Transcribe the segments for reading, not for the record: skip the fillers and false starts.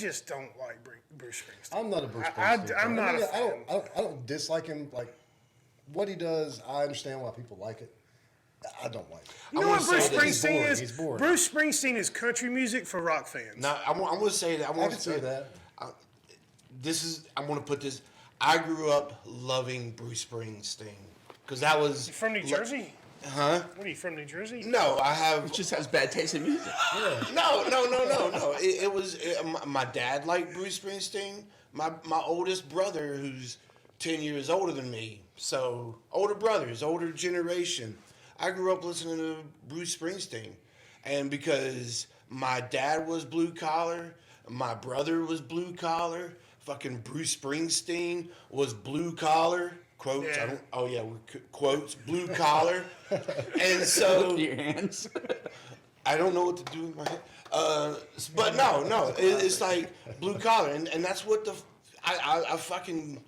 just don't like Bruce Springsteen. I'm not a Bruce Springsteen. I'm not a fan. I don't dislike him. Like what he does, I understand why people like it. I don't like it. You know what Bruce Springsteen is? He's boring. Bruce Springsteen is country music for rock fans. Now, I'm going to say that. I can say that. I'm going to put this. I grew up loving Bruce Springsteen because that was. You from New Jersey? Huh? What are you from New Jersey? No, I have. It just has bad taste in music. Yeah. No. It was my dad liked Bruce Springsteen. My oldest brother, who's 10 years older than me, so older brothers, older generation. I grew up listening to Bruce Springsteen, and because my dad was blue collar, my brother was blue collar. Fucking Bruce Springsteen was blue collar. Quotes. Yeah. Quotes. Blue collar. And so your hands. I don't know what to do with my hand. But no. It's like blue collar, and that's what I fucking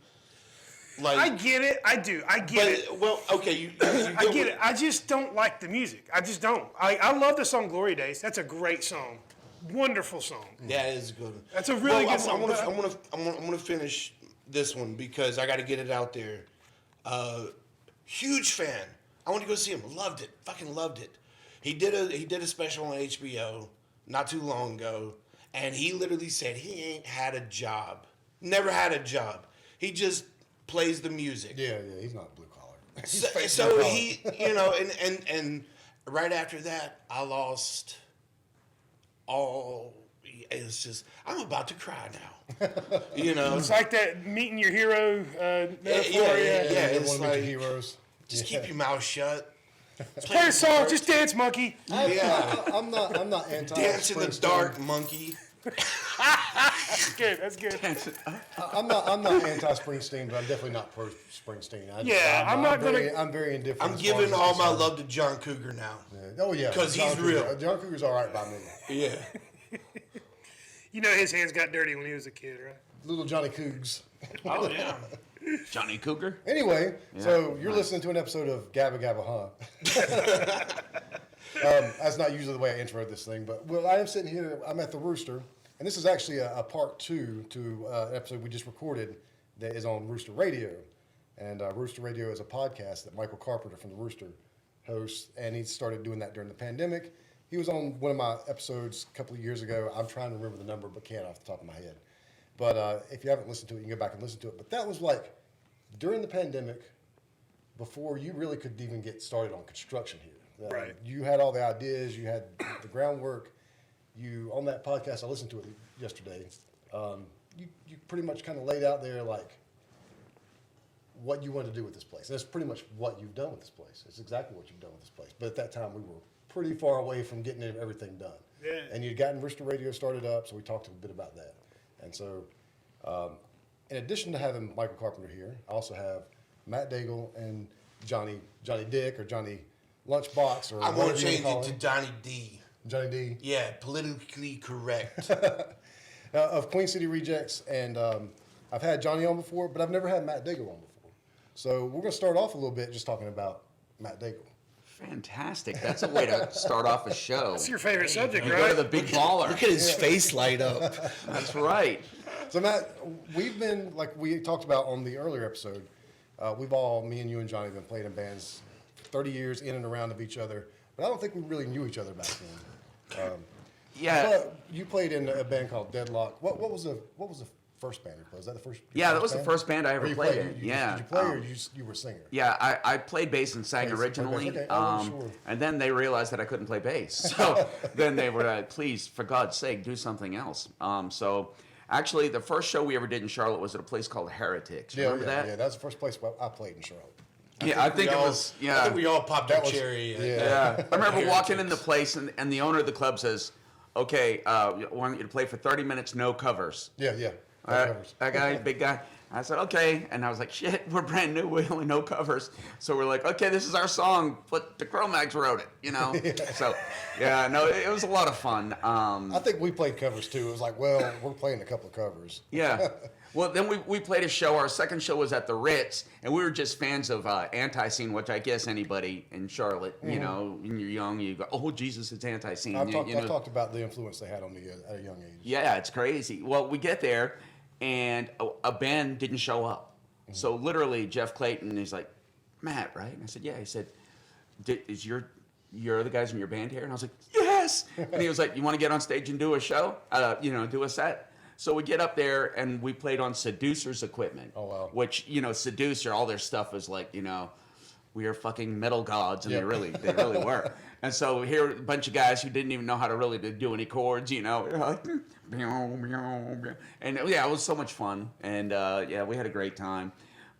like. I get it. I do. I get it. Well, okay, you I get it. I just don't like the music. I just don't. I love the song "Glory Days." That's a great song. Wonderful song. Yeah, it is a good one. That's a really good song. I'm gonna finish this one because I got to get it out there. Huge fan. I went to go see him. Loved it. Fucking loved it. He did a special on HBO not too long ago, and he literally said he ain't had a job. Never had a job. He just plays the music. Yeah, he's not blue collar. So he, and right after that, I lost all. It's just I'm about to cry now. It's like that meeting your hero metaphor. Yeah. It's like heroes. Just keep your mouth shut. Play a song, just dance, monkey. I'm not anti. Dance in the dark, monkey. That's good. That's good. I'm not anti-Springsteen, but I'm definitely not pro Springsteen. I'm very indifferent. I'm giving all my love to John Cougar now. Yeah. Oh yeah, because he's real. John Cougar's all right by me. Yeah. His hands got dirty when he was a kid, right? Little Johnny Cougs. Oh yeah. Johnny Cougar. Anyway, so you're listening to an episode of Gabba Gabba, huh? That's not usually the way I intro this thing, but I am sitting here. I'm at the Rooster, and this is actually a part 2 to an episode we just recorded that is on Rooster Radio, and Rooster Radio is a podcast that Michael Carpenter from the Rooster hosts, and he started doing that during the pandemic. He was on one of my episodes a couple of years ago. I'm trying to remember the number, but can't off the top of my head. But if you haven't listened to it, you can go back and listen to it. But that was like during the pandemic, before you really could even get started on construction here. Right. You had all the ideas. You had the groundwork. On that podcast, I listened to it yesterday. You pretty much kind of laid out there like what you wanted to do with this place. That's pretty much what you've done with this place. It's exactly what you've done with this place. But at that time, we were pretty far away from getting everything done. Yeah. And you'd gotten Rooster Radio started up, so we talked a bit about that. And so, in addition to having Michael Carpenter here, I also have Matt Daigle and Johnny Dick or Johnny Lunchbox or I'm going to change it to Johnny D. Johnny D. Yeah, politically correct. Of Queen City Rejects, and I've had Johnny on before, but I've never had Matt Daigle on before. So we're going to start off a little bit just talking about Matt Daigle. Fantastic. That's a way to start off a show. That's your favorite subject, You right? go to the big baller. Look at his face light up. That's right. So Matt, we've been, like we talked about on the earlier episode, me and you and Johnny have been playing in bands for 30 years in and around of each other, but I don't think we really knew each other back then. Yeah. But you played in a band called Deadlock. What was the first band you played? Was that the first? Yeah, that was the first band I ever played in. Did you play or you were a singer? Yeah, I played bass and sang originally, okay. Sure. and then they realized that I couldn't play bass. So then they were like, please, for God's sake, do something else. So actually, the first show we ever did in Charlotte was at a place called Heretics. Remember that? Yeah, that's the first place I played in Charlotte. I think it was. Yeah, I think we all popped our cherry. Yeah. I remember walking in the place, and the owner of the club says, okay, I want you to play for 30 minutes, no covers. Yeah. That guy, big guy. I said, okay. And I was like, shit, we're brand new. We only know covers. So we're like, okay, this is our song, but the Cro-Mags wrote it, you know? So, yeah, no, it was a lot of fun. I think we played covers too. It was like, well, we're playing a couple of covers. Yeah. Well, then we played a show. Our second show was at the Ritz, and we were just fans of Anti-Scene, which I guess anybody in Charlotte, you know, when you're young, you go, oh, Jesus, it's Anti-Scene. I've You know, talked about the influence they had on me at a young age. yeah, it's crazy. Well, we get there, and a band didn't show up. So literally, Jeff Clayton is like, Matt, right? And I said, yeah. He said, is your other guys in your band here? And I was like, yes. And he was like, you want to get on stage and do a show? You know, do a set? So we get up there, and we played on Seducer's equipment. Oh, wow. Which, you know, Seducer, all their stuff is like, you know, we are fucking metal gods, and Yep. they really were. And so here, a bunch of guys who didn't even know how to really do any chords, you know, like, and yeah, it was so much fun, and yeah, we had a great time.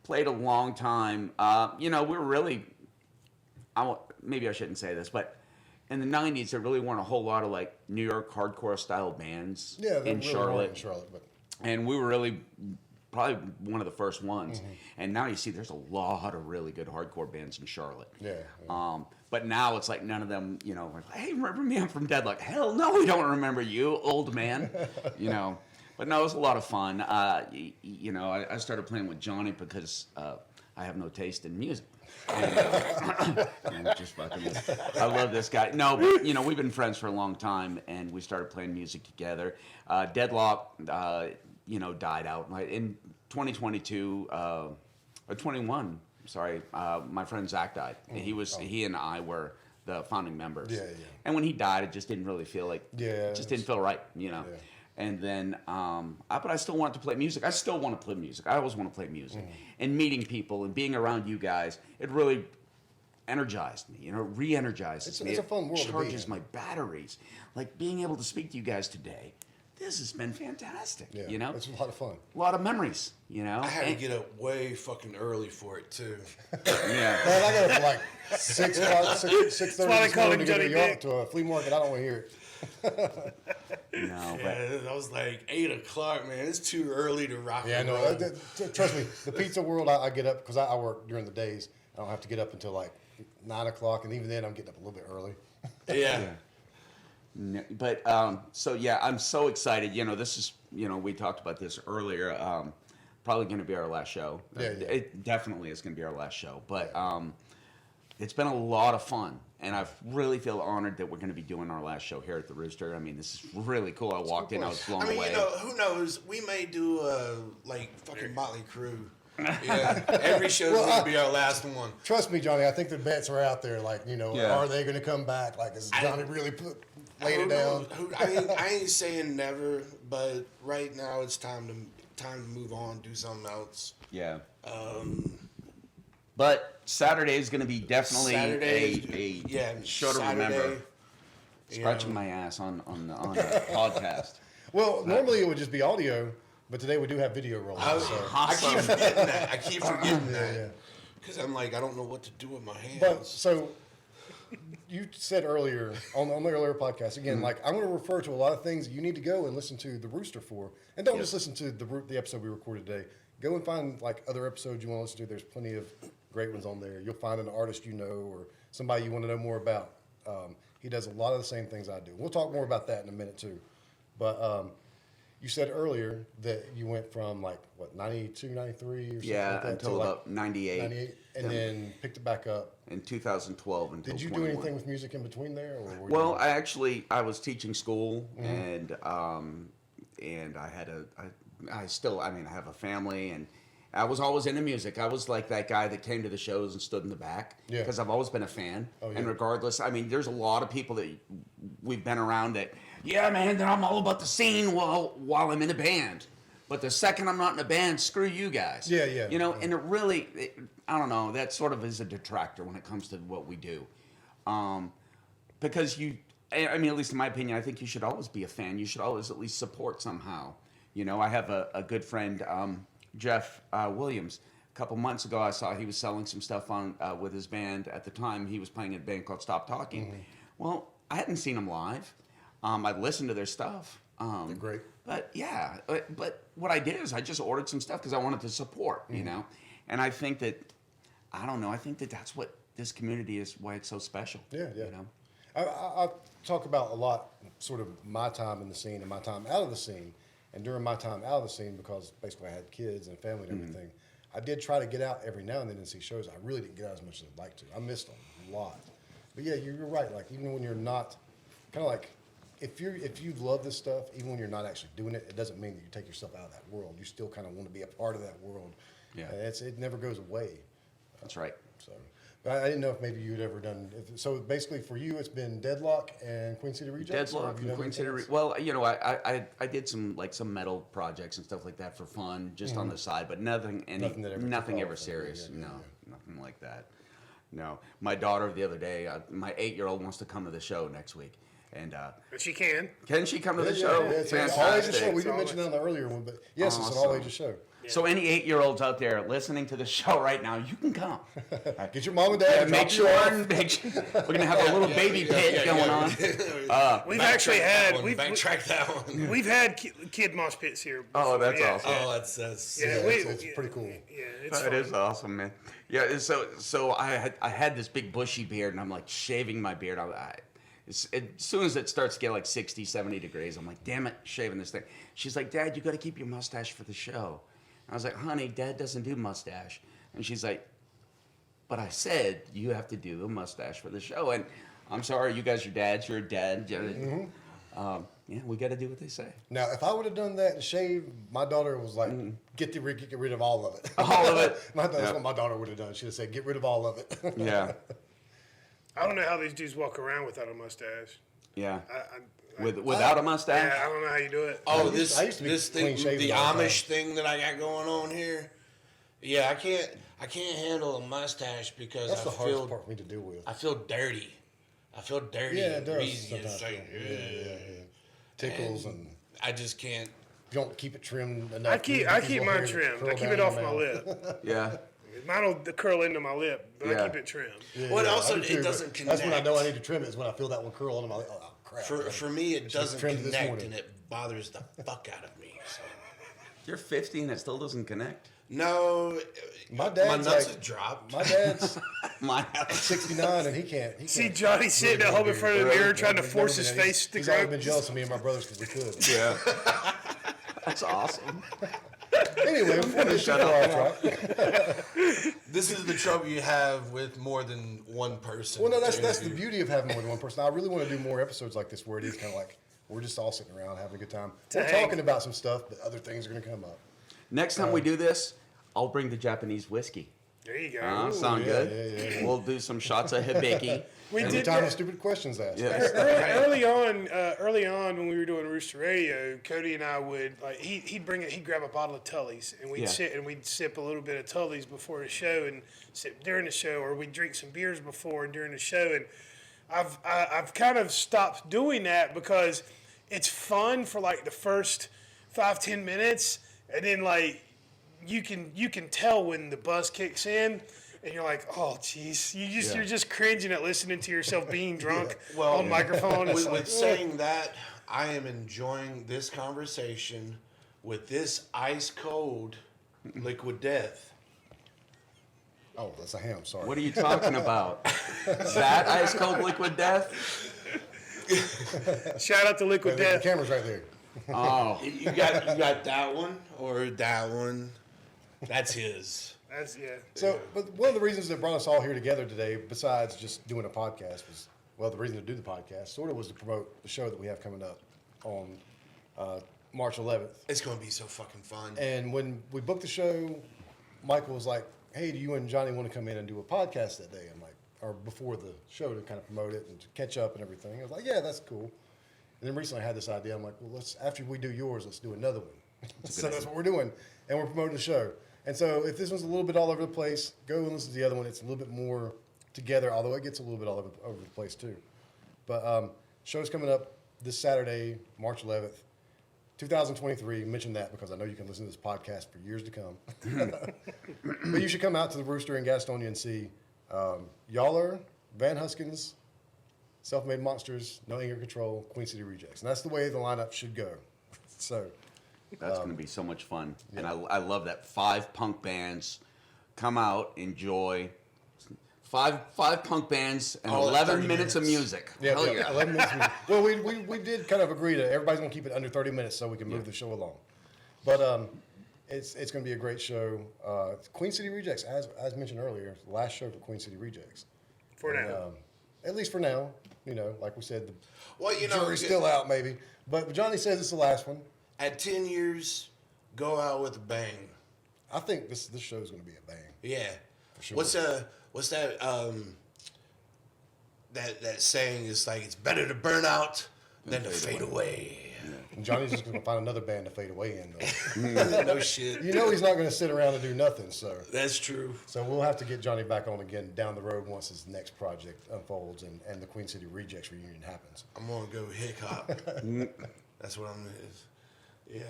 Played a long time. You know, we were really, maybe I shouldn't say this, but in the '90s, there really weren't a whole lot of like New York hardcore style bands Yeah, in really Charlotte. in Charlotte, but And we were really probably one of the first ones. And now you see there's a lot of really good hardcore bands in Charlotte. Yeah. But now it's like none of them, you know, like, hey, remember me? I'm from Deadlock. Hell no, we don't remember you, old man. You know. But no, it was a lot of fun. You know, I started playing with Jonny because I have no taste in music. And just fucking, I love this guy. No, but you know, we've been friends for a long time, and we started playing music together. Deadlock, you know, died out in 2022 or 21. Sorry, my friend Zach died. He and I were the founding members. Yeah. And when he died, it just didn't really feel like. Yeah, it just didn't feel right, you know. Yeah. And then, but I still wanted to play music. I still want to play music. I always want to play music. And meeting people and being around you guys, it really energized me. You know, re-energizes me. It's a fun world to be It charges in. my batteries. Like being able to speak to you guys today. This has been fantastic. Yeah, You know, it's a lot of fun. a lot of memories. You know, I had to get up way fucking early for it too. Yeah. Man, I got up at like 6 o'clock, 6:30 why they this call morning him to go to Johnny New York Dick. to a flea market. I don't want to hear it. No, but Yeah, I was like 8 o'clock, man. It's too early to rock. Yeah, and no, roll. trust me, the pizza world, I get up, because I work during the days. I don't have to get up until like 9 o'clock, and even then I'm getting up a little bit early. Yeah. No, but so yeah, I'm so excited. You know, this is, you know, we talked about this earlier. Probably going to be our last show. Yeah. It definitely is going to be our last show. But it's been a lot of fun, and I really feel honored that we're going to be doing our last show here at the Rooster. I mean, this is really cool. I walked in, I was blown I mean, away. you know, who knows? We may do like fucking Motley Crue. Yeah, every show's Well, gonna be our last one. Trust me, Johnny, I think the bets are out there. Like, you know, Yeah. are they going to come back? Like, is Johnny really laid it down? I ain't saying never, but right now it's time to move on, do something else. Yeah. But Saturday is going to be definitely a show to remember. Scratching my ass on the podcast. Well, normally it would just be audio, but today we do have video rolling. So. I keep forgetting that. I keep forgetting Yeah. that. Because I'm like, I don't know what to do with my hands. But so you said earlier on the earlier podcast again, like I'm going to refer to a lot of things you need to go and listen to the Rooster for, and don't just listen to the episode we recorded today. Go and find like other episodes you want to listen to. There's plenty of great ones on there. You'll find an artist you know or somebody you want to know more about. He does a lot of the same things I do. We'll talk more about that in a minute too. But you said earlier that you went from like what 92, 93 or something Yeah, like that until to like about 98. 98, and then picked it back up. In 2012 until Did you do 21. anything with music in between there? Or were Well, you, I was teaching school, and I had I have a family, and I was always into music. I was like that guy that came to the shows and stood in the back Yeah. because I've always been a fan. Oh, yeah. And regardless, I mean, there's a lot of people that we've been around that, yeah, man, then I'm all about the scene while I'm in a band. But the second I'm not in a band, screw you guys. Yeah, yeah, You know, yeah. and it really, I don't know, that sort of is a detractor when it comes to what we do. Because I mean, at least in my opinion, I think you should always be a fan. You should always at least support somehow. You know, I have a good friend, Jeff Williams. A couple months ago, I saw he was selling some stuff on with his band. At the time, he was playing in a band called Stop Talking. Well, I hadn't seen him live. I'd listened to their stuff. They're great. But yeah, but what I did is I just ordered some stuff because I wanted to support, you know, and I think that I don't know. I think that that's what this community is. Why it's so special. Yeah, yeah. You know? I talk about a lot, sort of my time in the scene and my time out of the scene. And during my time out of the scene, because basically I had kids and family and everything, I did try to get out every now and then and see shows. I really didn't get out as much as I'd like to. I missed them a lot. But yeah, you're right. Like even when you're not, kind of like, if you love this stuff, even when you're not actually doing it, it doesn't mean that you take yourself out of that world. You still kind of want to be a part of that world. Yeah. And it never goes away. That's right. So, but I didn't know if maybe you'd ever done. So basically, for you, it's been Deadlock and Queen City Rejects. Deadlock and Queen City. Well, you know, I did some metal projects and stuff like that for fun, just on the side, but nothing ever serious. Yeah, No, nothing like that. No, my daughter the other day, my 8-year-old wants to come to the show next week, and But she can. can she come to the show? It's an all-ages show. We didn't mention that on the earlier one, but yes, it's an Awesome. all-ages show. So any 8-year-olds out there listening to the show right now, you can come. Get your mom and dad. Make drop you off. we're gonna have a little baby pit going on. We've actually had backtrack that one. we've had kid mosh pits here. Oh, before. that's Yeah. awesome. Oh, that's Yeah, it's pretty cool. Yeah, it's It fun. is awesome, man. Yeah, so I had this big bushy beard, and I'm like shaving my beard. As soon as it starts to get like 60, 70 degrees, I'm like, damn it, shaving this thing. She's like, Dad, you got to keep your mustache for the show. I was like, honey, Dad doesn't do mustache. And she's like, but I said you have to do a mustache for the show. And I'm sorry, you guys are dads. You're a dad. Yeah, we got to do what they say. Now, if I would have done that and shaved, my daughter was like, get rid of all of it. All of it. That's Yeah. what my daughter would have done. She'd have said, get rid of all of it. Yeah, I don't know how these dudes walk around without a mustache. yeah. I, Without a mustache. yeah, I don't know how you do it. Oh, I used to be this thing, clean-shaven the all the Amish thing that I got going on here. Yeah, I can't handle a mustache because That's I the hardest feel part for me to deal with. I feel dirty. I feel dirty. Yeah, it and does greasy. It's sometimes. like, Yeah. Tickles and I just can't. you don't keep it trimmed enough. I keep mine trimmed. I keep it off my lip. Yeah. Mine will curl into my lip, but Yeah. I keep it trimmed. Well, also, I do too, it but doesn't connect. That's when I know I need to trim it. Is when I feel that one curl into my lip. Oh crap! For me, it doesn't trimmed this connect, morning. and it bothers the fuck out of me. So. You're 50 and it still doesn't connect. No, My dad's nuts like- have dropped. My dad's Mine. 69 and he can't. See Johnny sitting at home in front of the mirror trying to force his He's- face to He's grow. always been jealous of me and my brothers because we could. Yeah. That's awesome. Anyway, before this Shut show up. off, right? This is the trouble you have with more than one person. Well, no, that's to the interview. beauty of having more than one person. I really want to do more episodes like this where it is kind of like we're just all sitting around having a good time. We're hang. talking about some stuff, but other things are going to come up. Next time we do this, I'll bring the Japanese whiskey. There you go. Sound yeah, good? yeah. We'll do some shots of hibiki. We Every did time that. a stupid question's asked. Yes. Early on when we were doing Rooster Radio, Cody and I would like he'd grab a bottle of Tully's and we'd Yeah. sit and we'd sip a little bit of Tully's before the show and sip during the show, or we'd drink some beers before and during the show. And I've kind of stopped doing that because it's fun for like the first 5-10 minutes, and then like you can tell when the buzz kicks in. And you're like, oh, jeez. You're just cringing at listening to yourself being drunk on microphone. It's With like, saying that, I am enjoying this conversation with this ice cold liquid death. Oh, that's a ham. Sorry. What are you talking about? That ice cold liquid death? shout out to Liquid The Death. camera's right there. Oh. You got that one or that one? That's his. That's So, but one of the reasons that brought us all here together today, besides just doing a podcast, was, well, the reason to do the podcast sort of was to promote the show that we have coming up on March 11th. It's gonna be so fucking fun. And when we booked the show, Michael was like, hey, do you and Johnny want to come in and do a podcast that day? I'm like, or before the show to kind of promote it and to catch up and everything. I was like, yeah, that's cool. And then recently I had this idea. I'm like, well, after we do yours, let's do another one. So that's what we're doing. And we're promoting the show. And so if this one's a little bit all over the place, go and listen to the other one. It's a little bit more together, although it gets a little bit all over the place too. But show's coming up this Saturday, March 11th, 2023. Mention that because I know you can listen to this podcast for years to come. But you should come out to the Rooster in Gastonia and see Yaller, Van Huskins, Self-Made Monsters, No Anger Control, Queen City Rejects. And that's the way the lineup should go. So That's going to be so much fun. And I love that 5 punk bands come out, enjoy. Five punk bands and All at 11 30 minutes of minutes. music. yeah, Hell yeah, yeah. 11 minutes. Well, we did kind of agree to everybody's gonna keep it under 30 minutes so we can move the show along. But it's gonna be a great show. Queen City Rejects, as mentioned earlier, last show for Queen City Rejects. For And, now. at least for now, you know, like we said, the Well, you know, jury's still out maybe. But Johnny says it's the last one. at 10 years, go out with a bang. I think this show's gonna be a bang. Yeah. For sure. What's that that saying is like it's better to burn out than to fade away. And Johnny's just gonna find another band to fade away in though. No shit. You know he's not gonna sit around and do nothing, so. That's true. So we'll have to get Johnny back on again down the road once his next project unfolds and the Queen City Rejects reunion happens. I'm gonna go hip hop. That's what I'm is. Yeah.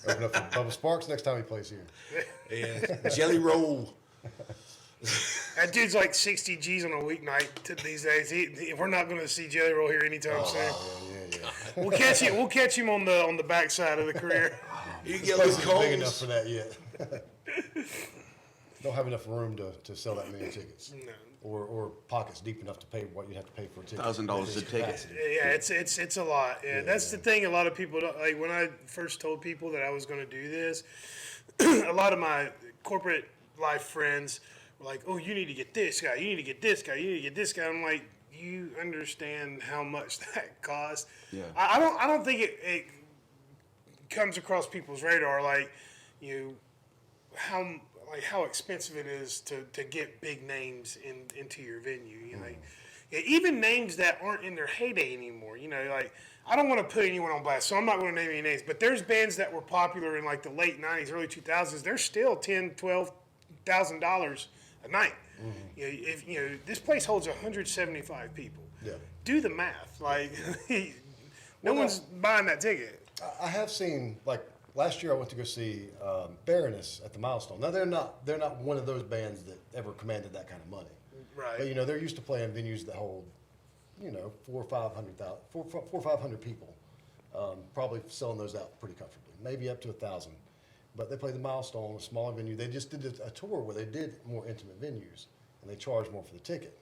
Open up for Bubba Sparks next time he plays here. Yeah. Jelly roll. That dude's like 60 G's on a weeknight these days. We're not going to see Jelly Roll here anytime soon. Yeah. We'll catch him on the backside of the career. You This get place those isn't big enough cones. for that yet. Don't have enough room to sell that many tickets. No. Or pockets deep enough to pay what you'd have to pay for a ticket. $1,000 At a this ticket. capacity. Yeah, it's a lot. Yeah, that's the thing. A lot of people don't like. When I first told people that I was going to do this, a lot of my corporate life friends were like, "Oh, you need to get this guy. You need to get this guy. You need to get this guy." I'm like, "You understand how much that costs?" Yeah. I don't think it comes across people's radar like how expensive it is to get big names into your venue. You know, yeah, even names that aren't in their heyday anymore. You know, like I don't want to put anyone on blast, so I'm not going to name any names. But there's bands that were popular in like the late '90s, early 2000s. They're still $10,000-$12,000 a night. You know, if this place holds 175 people. Yeah. Do the math. Like, no one's buying that ticket. I have seen, like, last year I went to go see Baroness at the Milestone. Now, they're not one of those bands that ever commanded that kind of money. Right. But, they're used to playing venues that hold, 400 or 500 people. Probably selling those out pretty comfortably, maybe up to 1,000. But they played the Milestone, a smaller venue. They just did a tour where they did more intimate venues, and they charged more for the ticket.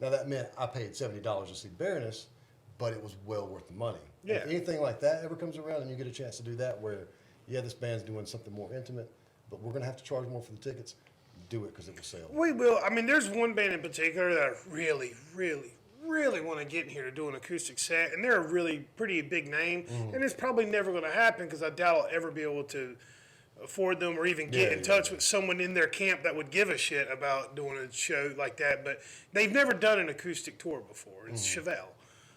Now, that meant I paid $70 to see Baroness, but it was well worth the money. Yeah. If anything like that ever comes around and you get a chance to do that where, this band's doing something more intimate, but we're going to have to charge more for the tickets, do it because it will sell. We will. I mean, there's one band in particular that I really, really, really want to get in here to do an acoustic set, and they're a really pretty big name, and it's probably never going to happen because I doubt I'll ever be able to afford them or even get in touch with someone in their camp that would give a shit about doing a show like that. But they've never done an acoustic tour before. It's Chevelle.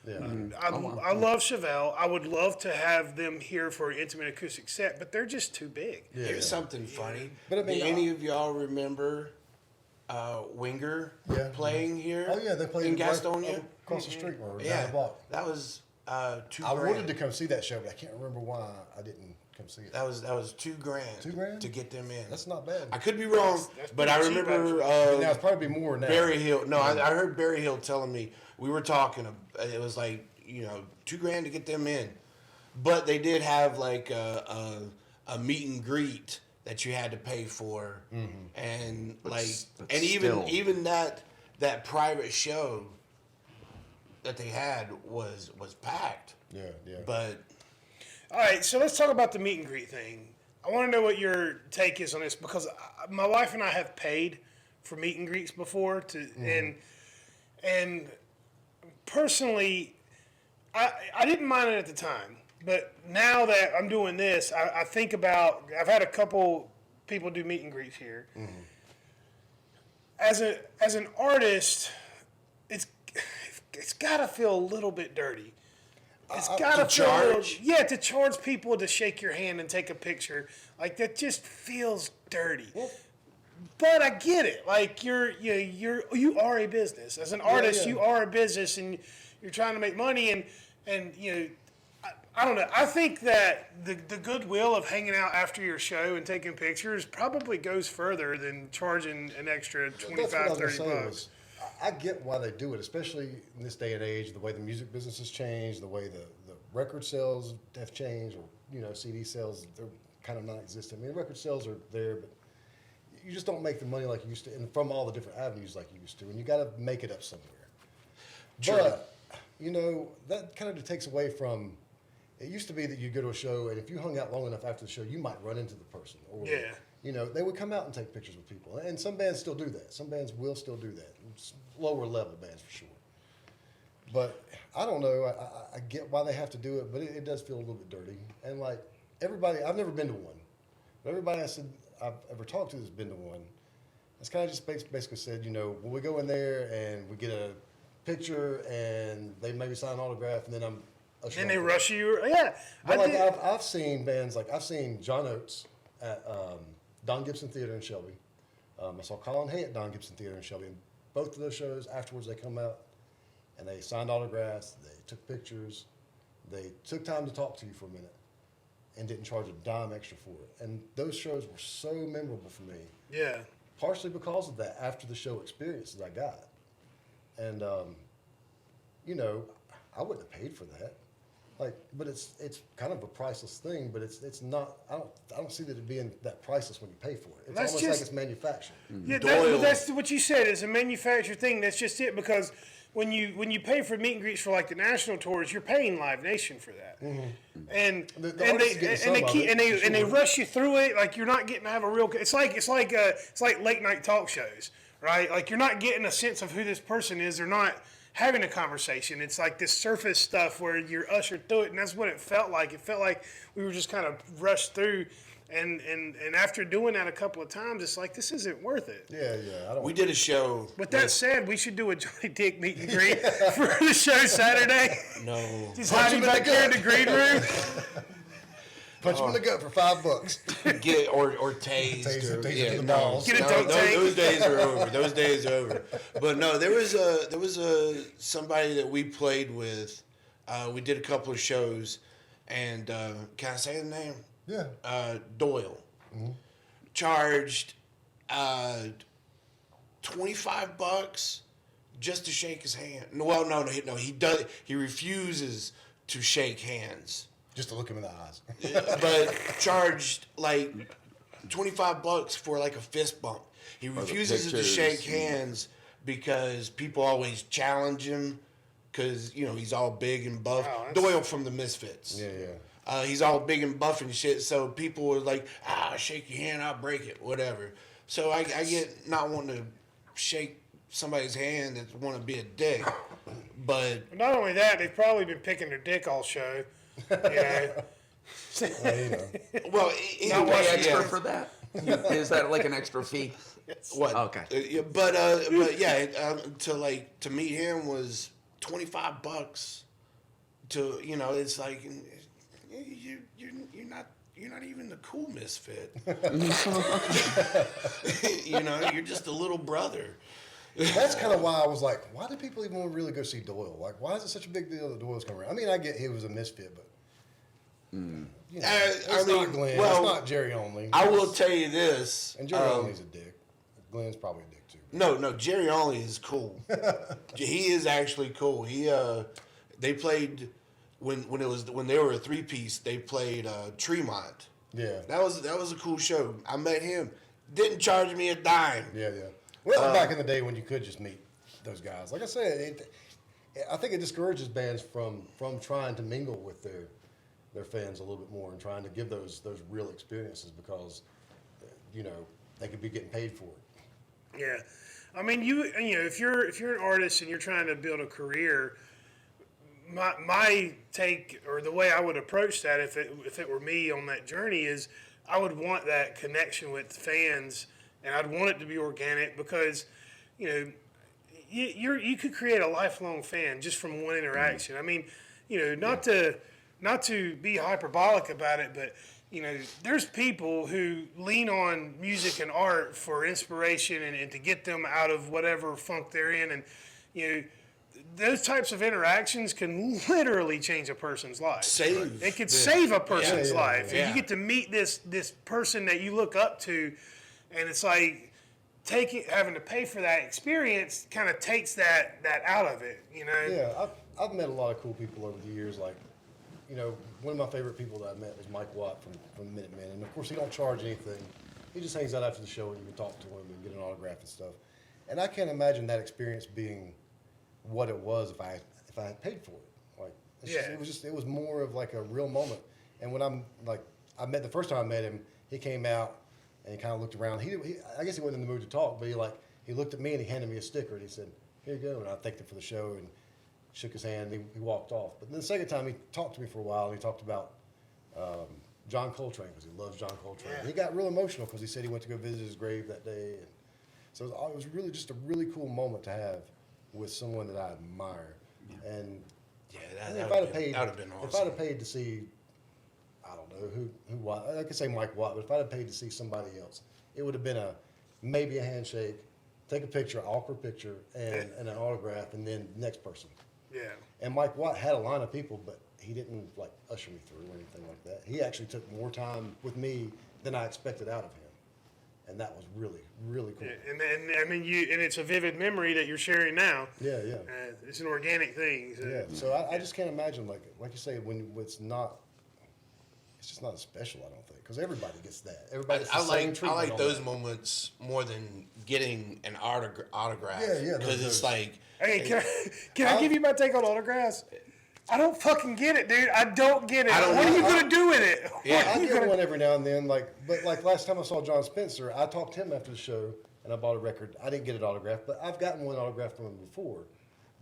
Yeah. I love Chevelle. I would love to have them here for an intimate acoustic set, but they're just too big. Here's something funny. But I mean, do any of y'all remember Winger playing here? Oh, yeah, they played in right Gastonia. across the street or down Yeah, the block. that was $2 I grand. wanted to come see that show, but I can't remember why I didn't come see it. That was $2 grand. $2 grand? To get them in. That's not bad. I could be wrong, That's but I pretty cheap, remember now it's probably more now. Barry Hill. No, I heard Barry Hill telling me we were talking. It was like $2 grand to get them in, but they did have like a meet and greet that you had to pay for, and but even that private show that they had was packed. Yeah. But All right, so let's talk about the meet and greet thing. I want to know what your take is on this because my wife and I have paid for meet and greets before, and personally, I didn't mind it at the time, but now that I'm doing this, I think about. I've had a couple people do meet and greets here. As an artist, it's got to feel a little bit dirty. It's got to feel charge? to charge people to shake your hand and take a picture. Like that just feels dirty. But I get it. Like you are a business. As an artist, you are a business, and you're trying to make money. And I don't know. I think that the goodwill of hanging out after your show and taking pictures probably goes further than charging an extra That's what I $25, was gonna say $30. was, I get why they do it, especially in this day and age, the way the music business has changed, the way the record sales have changed, or CD sales, they're kind of non-existent. I mean, record sales are there, but you just don't make the money like you used to, and from all the different avenues like you used to, and you got to make it up somewhere. True. But, that kind of takes away from, it used to be that you go to a show, and if you hung out long enough after the show, you might run into the person. Or, they would come out and take pictures with people. And some bands still do that. Some bands will still do that. It's lower level bands for sure. But I don't know. I get why they have to do it, but it does feel a little bit dirty. And like everybody, I've never been to one, but everybody I've ever talked to that's been to one, it's kind of just basically said, when we go in there and we get a picture and they maybe sign an autograph and then I'm ushered And they off. rush you. Yeah. But I've seen bands I've seen John Oates at Don Gibson Theater in Shelby. I saw Colin Hay at Don Gibson Theater in Shelby. And both of those shows afterwards they come out and they signed autographs, they took pictures, they took time to talk to you for a minute and didn't charge a dime extra for it. And those shows were so memorable for me. Yeah. Partially because of that after the show experiences I got. And I wouldn't have paid for that. But it's kind of a priceless thing, but it's not. I don't see that it being that priceless when you pay for it. It's That's almost just- like it's manufactured. Yeah, Doyle. that's what you said. It's a manufactured thing. That's just it. Because when you pay for meet and greets for like the national tours, you're paying Live Nation for that. And The and artists they get some and they of keep it, and they for and they sure. rush you through it. Like you're not getting to have a real. It's like late night talk shows, right? Like you're not getting a sense of who this person is. They're not having a conversation. It's like this surface stuff where you're ushered through it, and that's what it felt like. It felt like we were just kind of rushed through, and after doing that a couple of times, it's like this isn't worth it. Yeah. I don't. We did a show. With that said, we should do a Johnny Dick meet and greet for the show Saturday. No. Just Punch hiding him in the back there in the gut. green room. Punch him in the gut for $5. Get or tased. Taser- or, taser to the no, balls. Get a no, dunk tank. those days are over. Those days are over. But no, there was somebody that we played with. We did a couple of shows, and can I say the name? Yeah. Doyle charged $25 just to shake his hand. No, he does. He refuses to shake hands. Just to look him in the eyes. But charged like $25 for like a fist bump. He refuses to pictures. shake hands because people always challenge him because he's all big and buff. Wow, that's- Doyle from the Misfits. Yeah. He's all big and buff and shit. So people were like, shake your hand, I'll break it, whatever. So I get not wanting to shake somebody's hand that want to be a dick, but Not only that, they've probably been picking their dick all show. Yeah. well, You either pay way, extra yeah. for that? Is that like an extra fee? What? Okay. Yeah, but yeah, to meet him was $25. To it's like you're not even the cool misfit. You're just a little brother. That's kind of why I was like, why do people even really go see Doyle? Like, why is it such a big deal that Doyle's coming around? I mean, I get he was a misfit, but it's not Glenn. well, it's not Jerry Only. I will tell you this. And Jerry Only's a dick. Glenn's probably a dick too. No, Jerry Only is cool. He is actually cool. They played when they were a 3-piece. They played Tremont. Yeah. That was a cool show. I met him. Didn't charge me a dime. Yeah. Well, back in the day when you could just meet those guys. Like I said, I think it discourages bands from trying to mingle with their fans a little bit more and trying to give those real experiences because, they could be getting paid for it. Yeah. I mean, if you're an artist and you're trying to build a career, my take or the way I would approach that if it were me on that journey is I would want that connection with fans and I'd want it to be organic because, you could create a lifelong fan just from one interaction. I mean, not to be hyperbolic about it, but there's people who lean on music and art for inspiration and to get them out of whatever funk they're in. And, those types of interactions can literally change a person's life. It could save a person's life. yeah. And you get to meet this person that you look up to, and it's like having to pay for that experience kind of takes that out of it, Yeah, I've met a lot of cool people over the years. Like you know, one of my favorite people that I met was Mike Watt from Minutemen. And of course, he don't charge anything. He just hangs out after the show and you can talk to him and get an autograph and stuff. And I can't imagine that experience being what it was if I had paid for it. Like, it was more of like a real moment. And when I met the first time I met him, he came out and he kind of looked around. I guess he wasn't in the mood to talk, but he looked at me and he handed me a sticker and he said, "Here you go." And I thanked him for the show and shook his hand and he walked off. But then the second time he talked to me for a while and he talked about John Coltrane because he loves John Coltrane. Yeah. And he got real emotional because he said he went to go visit his grave that day. And so it was really just a really cool moment to have with someone that I admire. Yeah. And that would have been awesome. If I'd have paid to see, I don't know who Watt, I could say Mike Watt, but if I'd have paid to see somebody else, it would have been maybe a handshake, take a picture, awkward picture, and an autograph, and then next person. Yeah. And Mike Watt had a line of people, but he didn't like usher me through or anything like that. He actually took more time with me than I expected out of him. And that was really, really cool. Yeah, and I mean, and it's a vivid memory that you're sharing now. Yeah, yeah. It's an organic thing. So. Yeah, so I just can't imagine, like you say, when it's just not as special, I don't think, because everybody gets that. Everybody gets the same treatment. I like on those that. moments more than getting an autograph. Yeah, because it's like, Hey, can I give you my take on autographs? I don't fucking get it, dude. I don't get it. What are you going to do with it? Yeah. I get one every now and then, but last time I saw John Spencer, I talked to him after the show, and I bought a record. I didn't get it autographed, but I've gotten one autographed from him before.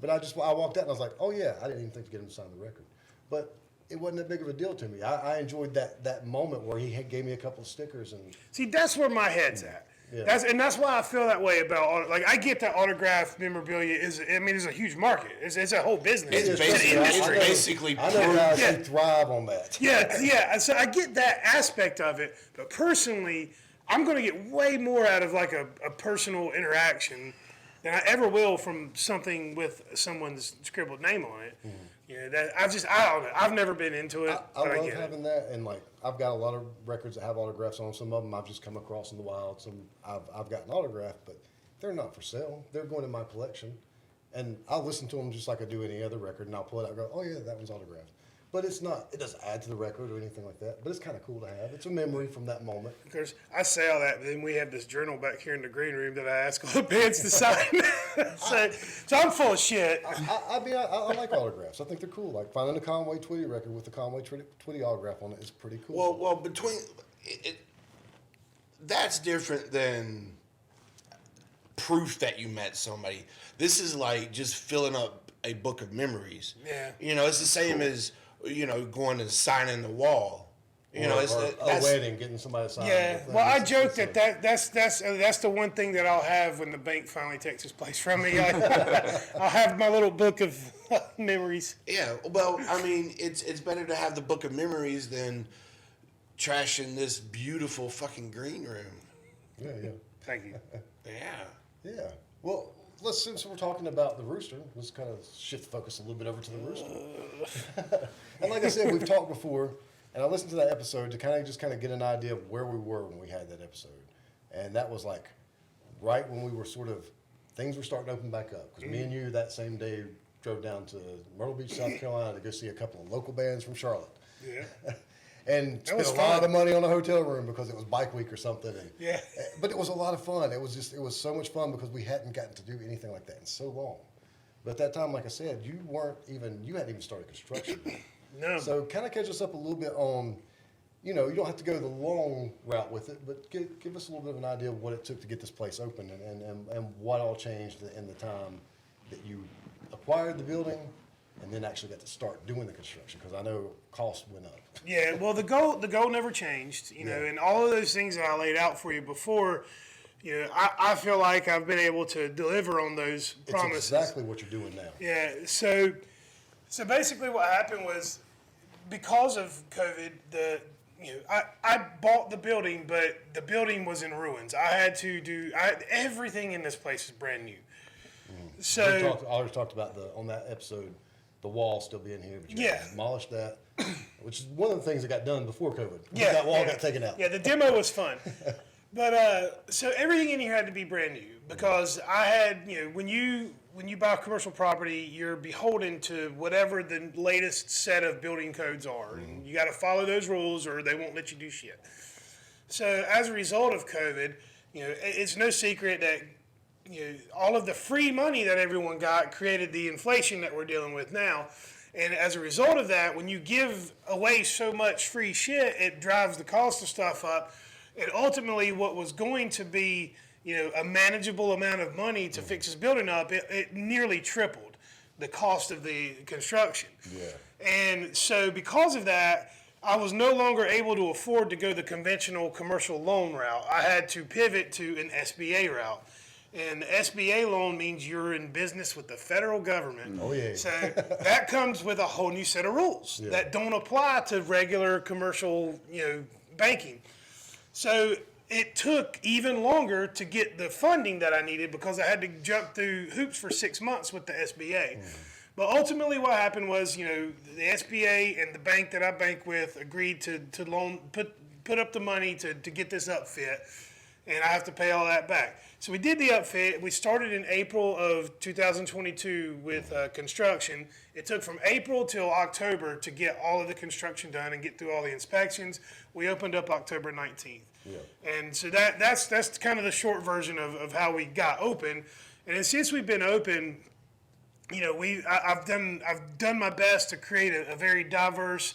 But I walked out and I was like, oh yeah, I didn't even think to get him to sign the record. But it wasn't that big of a deal to me. I enjoyed that moment where he gave me a couple of stickers and. See, that's where my head's at. Yeah. That's why I feel that way about I get that autograph memorabilia is a huge market. It's a whole business. It's basically I know guys Yeah. who thrive on that. Yeah. So I get that aspect of it, but personally, I'm going to get way more out of like a personal interaction than I ever will from something with someone's scribbled name on it. Mm-hmm. You know, that I don't know. I've never been into it. I but love get having that, and I've got a lot of records that have autographs on. Some of them I've just come across in the wild. Some I've gotten autographed, but they're not for sale. They're going in my collection, and I'll listen to them just like I do any other record, and I'll pull it out and go, "Oh yeah, that one's autographed." But it's not. It doesn't add to the record or anything like that. But it's kind of cool to have. It's a memory from that moment. Because I say all that, but then we have this journal back here in the green room that I ask all the bands to sign. so I'm full of shit. I like autographs. I think they're cool. Like finding a Conway Twitty record with the Conway Twitty autograph on it is pretty cool. well, that's different than proof that you met somebody. This is like just filling up a book of memories. Yeah. You know, it's the same as, going and signing the wall. You know, it's or a wedding, getting somebody to sign. Yeah, well, I joke that's the one thing that I'll have when the bank finally takes its place from me. I'll have my little book of memories. Yeah, well, I mean, it's better to have the book of memories than trashing this beautiful fucking green room. Yeah. Thank you. Yeah. Yeah. Well, since we're talking about the Rooster, let's kind of shift focus a little bit over to the Rooster. And like I said, we've talked before, and I listened to that episode to kind of get an idea of where we were when we had that episode. And that was like right when we were things were starting to open back up. Because me and you that same day drove down to Myrtle Beach, South Carolina to go see a couple of local bands from Charlotte. Yeah. And spent was a lot fun. of money on a hotel room because it was bike week or something. And, Yeah. But it was a lot of fun. It was so much fun because we hadn't gotten to do anything like that in so long. But at that time, like I said, you hadn't even started construction. No. So kind of catch us up a little bit on, you don't have to go the long route with it, but give us a little bit of an idea of what it took to get this place open and what all changed in the time that you acquired the building and then actually got to start doing the construction, because I know costs went up. Yeah, well, the goal never changed, and all of those things that I laid out for you before, I feel like I've been able to deliver on those promises. It's exactly what you're doing now. Yeah, so basically what happened was, because of COVID, I bought the building, but the building was in ruins. I had to everything in this place is brand new. So I always talked about on that episode, the wall still being here, but you had to demolish that, which is one of the things that got done before COVID. That wall got taken out. Yeah, the demo was fun. But so everything in here had to be brand new because I had, when you buy commercial property, you're beholden to whatever the latest set of building codes are, and you got to follow those rules or they won't let you do shit. So as a result of COVID, it's no secret that all of the free money that everyone got created the inflation that we're dealing with now. And as a result of that, when you give away so much free shit, it drives the cost of stuff up. And ultimately, what was going to be, a manageable amount of money to fix this building up, it nearly tripled the cost of the construction. Yeah. And so because of that, I was no longer able to afford to go the conventional commercial loan route. I had to pivot to an SBA route. And the SBA loan means you're in business with the federal government. Oh, yeah. So that comes with a whole new set of rules that don't apply to regular commercial, banking. So it took even longer to get the funding that I needed because I had to jump through hoops for 6 months with the SBA. But ultimately what happened was, the SBA and the bank that I bank with agreed to loan, put up the money to get this upfit, and I have to pay all that back. So we did the upfit. We started in April of 2022 with construction. It took from April till October to get all of the construction done and get through all the inspections. We opened up October 19th. Yeah. And so that's kind of the short version of how we got open. And then since we've been open, I've done my best to create a very diverse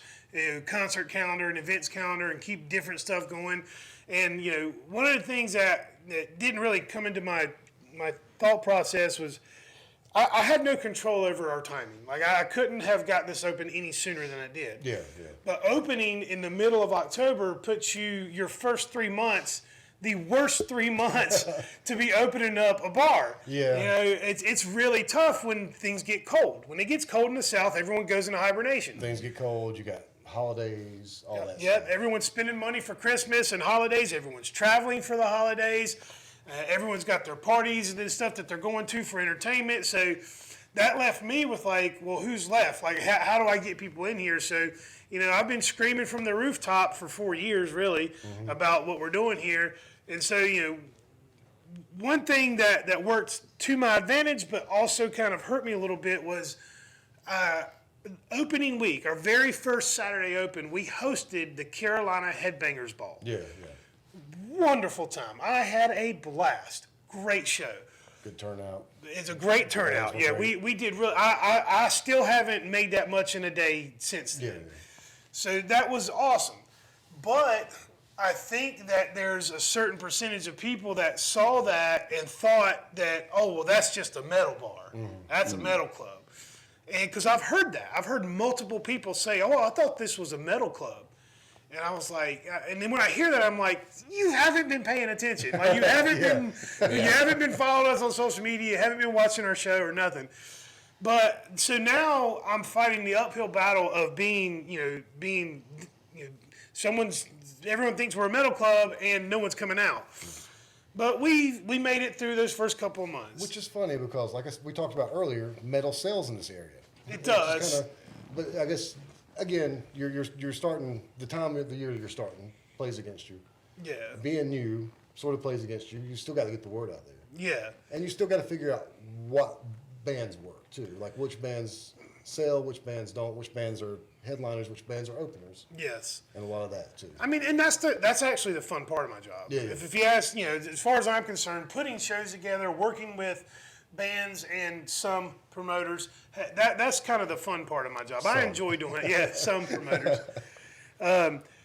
concert calendar and events calendar and keep different stuff going. And one of the things that didn't really come into my thought process was I had no control over our timing. Like I couldn't have got this open any sooner than I did. Yeah. But opening in the middle of October puts your first 3 months, the worst 3 months to be opening up a bar. Yeah. It's really tough when things get cold. When it gets cold in the South, everyone goes into hibernation. Things get cold. You got holidays, all that Yep, stuff. everyone's spending money for Christmas and holidays. Everyone's traveling for the holidays. Everyone's got their parties and stuff that they're going to for entertainment. So that left me with well, who's left? Like, how do I get people in here? So, I've been screaming from the rooftop for 4 years, really, about what we're doing here. And so, one thing that worked to my advantage, but also kind of hurt me a little bit was opening week, our very first Saturday open, we hosted the Carolina Headbangers Ball. Yeah. Wonderful time. I had a blast. Great show. Good turnout. It's a great turnout. Yeah, we did really. I still haven't made that much in a day since then. Yeah. So that was awesome. But I think that there's a certain percentage of people that saw that and thought that, oh, well, that's just a metal bar. That's a metal club. And because I've heard that. I've heard multiple people say, oh, I thought this was a metal club. And I was like, and then when I hear that, I'm like, you haven't been paying attention. Like you haven't you haven't been following us on social media, you haven't been watching our show or nothing. But so now I'm fighting the uphill battle of being everyone thinks we're a metal club and no one's coming out. But we made it through those first couple of months. Which is funny because, like we talked about earlier, metal sells in this area. It does. But I guess, again, you're starting, the time of the year you're starting plays against you. Yeah. Being new sort of plays against you. You still got to get the word out there. Yeah. And you still got to figure out what bands work, too. Like which bands sell, which bands don't, which bands are headliners, which bands are openers. Yes. And a lot of that, too. I mean, and that's actually the fun part of my job. Yeah. If you ask, as far as I'm concerned, putting shows together, working with bands and some promoters, that's kind of the fun part of my job. I enjoy doing it. Yeah, some promoters.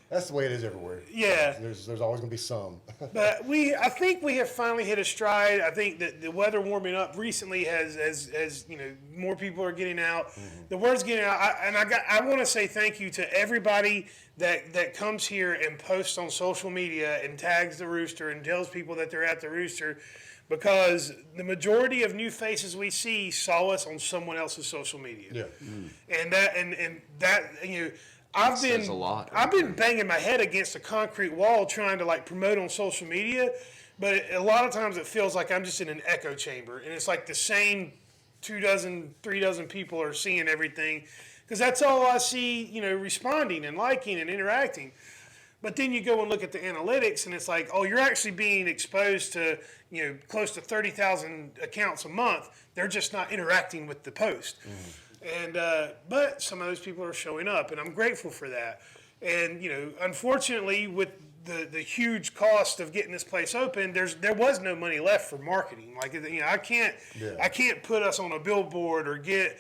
That's the way it is everywhere. Yeah. There's always going to be some. But I think we have finally hit a stride. I think that the weather warming up recently has more people are getting out. Mm-hmm. The word's getting out. I want to say thank you to everybody that comes here and posts on social media and tags the Rooster and tells people that they're at the Rooster, because the majority of new faces we see saw us on someone else's social media. Yeah. And that I've been banging my head against a concrete wall trying to promote on social media, but a lot of times it feels like I'm just in an echo chamber, and it's like the same 3 dozen people are seeing everything, because that's all I see, responding and liking and interacting. But then you go and look at the analytics, and it's like, oh, you're actually being exposed to, close to 30,000 accounts a month. They're just not interacting with the post. And but some of those people are showing up, and I'm grateful for that. And unfortunately, with the huge cost of getting this place open, there was no money left for marketing. Like I can't put us on a billboard or get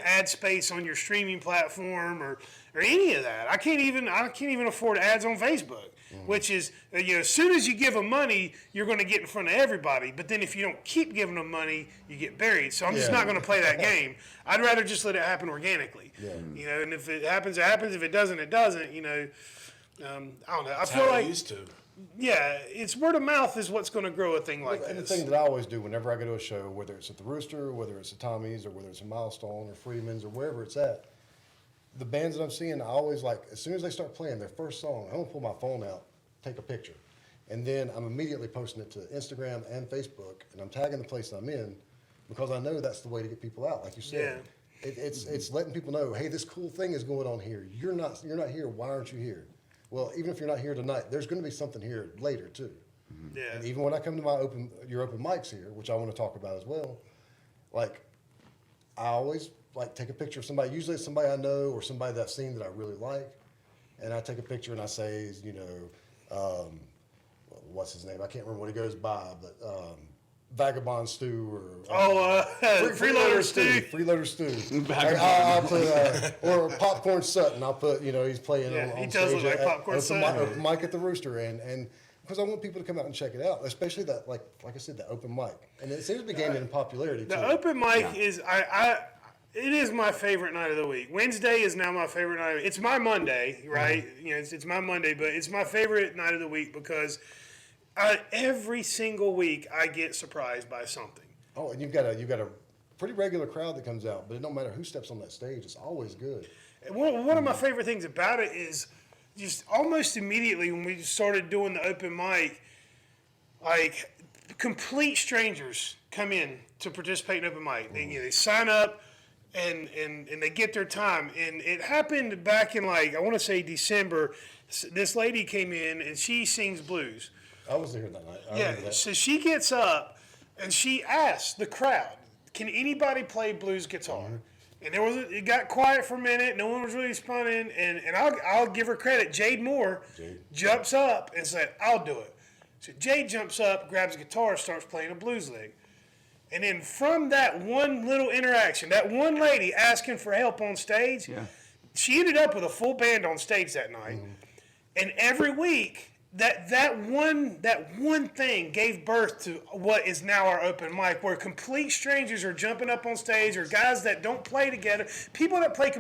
ad space on your streaming platform or any of that. I can't even afford ads on Facebook, which is as soon as you give them money, you're going to get in front of everybody. But then if you don't keep giving them money, you get buried. So I'm just not going to play that game. I'd rather just let it happen organically. Yeah. And if it happens, it happens. If it doesn't, it doesn't. I don't know. I feel like used to. Yeah, it's word of mouth is what's going to grow a thing like And the this. thing that I always do whenever I go to a show, whether it's at the Rooster, whether it's at Tommy's, or whether it's a Milestone or Freeman's or wherever it's at, the bands that I'm seeing, I always as soon as they start playing their first song, I'm going to pull my phone out, take a picture. And then I'm immediately posting it to Instagram and Facebook, and I'm tagging the place I'm in because I know that's the way to get people out, like you said. Yeah. It's letting people know, hey, this cool thing is going on here. You're not here. Why aren't you here? Well, even if you're not here tonight, there's going to be something here later too. Yeah. And even when I come to your open mics here, which I want to talk about as well, I always take a picture of somebody. Usually it's somebody I know or somebody that I've seen that I really like, and I take a picture and I say, what's his name? I can't remember what he goes by, but Vagabond Stew or Freeloader Stew. Freeloader Stew. I'll put or Popcorn Sutton. I'll put he's playing on he does stage look like Popcorn Sutton. Open mic at the Rooster, and because I want people to come out and check it out, especially that like I said, the open mic, and it seems to be gaining in popularity too. The open mic is it is my favorite night of the week. Wednesday is now my favorite night. It's my Monday, right? It's my Monday, but it's my favorite night of the week because every single week I get surprised by something. Oh, and you've got a pretty regular crowd that comes out, but it don't matter who steps on that stage. It's always good. And one of my favorite things about it is just almost immediately when we started doing the open mic, complete strangers come in to participate in open mic. They sign up and they get their time. And it happened back in I want to say December. This lady came in and she sings blues. I was there that night. I remember that. So she gets up and she asks the crowd, "Can anybody play blues guitar?" And it got quiet for a minute. No one was really responding. And I'll give her credit. Jade Moore jumps up and said, "I'll do it." So Jade jumps up, grabs a guitar, starts playing a blues lick. And then from that one little interaction, that one lady asking for help on stage, she ended up with a full band on stage that night. And every week, that one thing gave birth to what is now our open mic, where complete strangers are jumping up on stage, or guys that don't play together, people that play.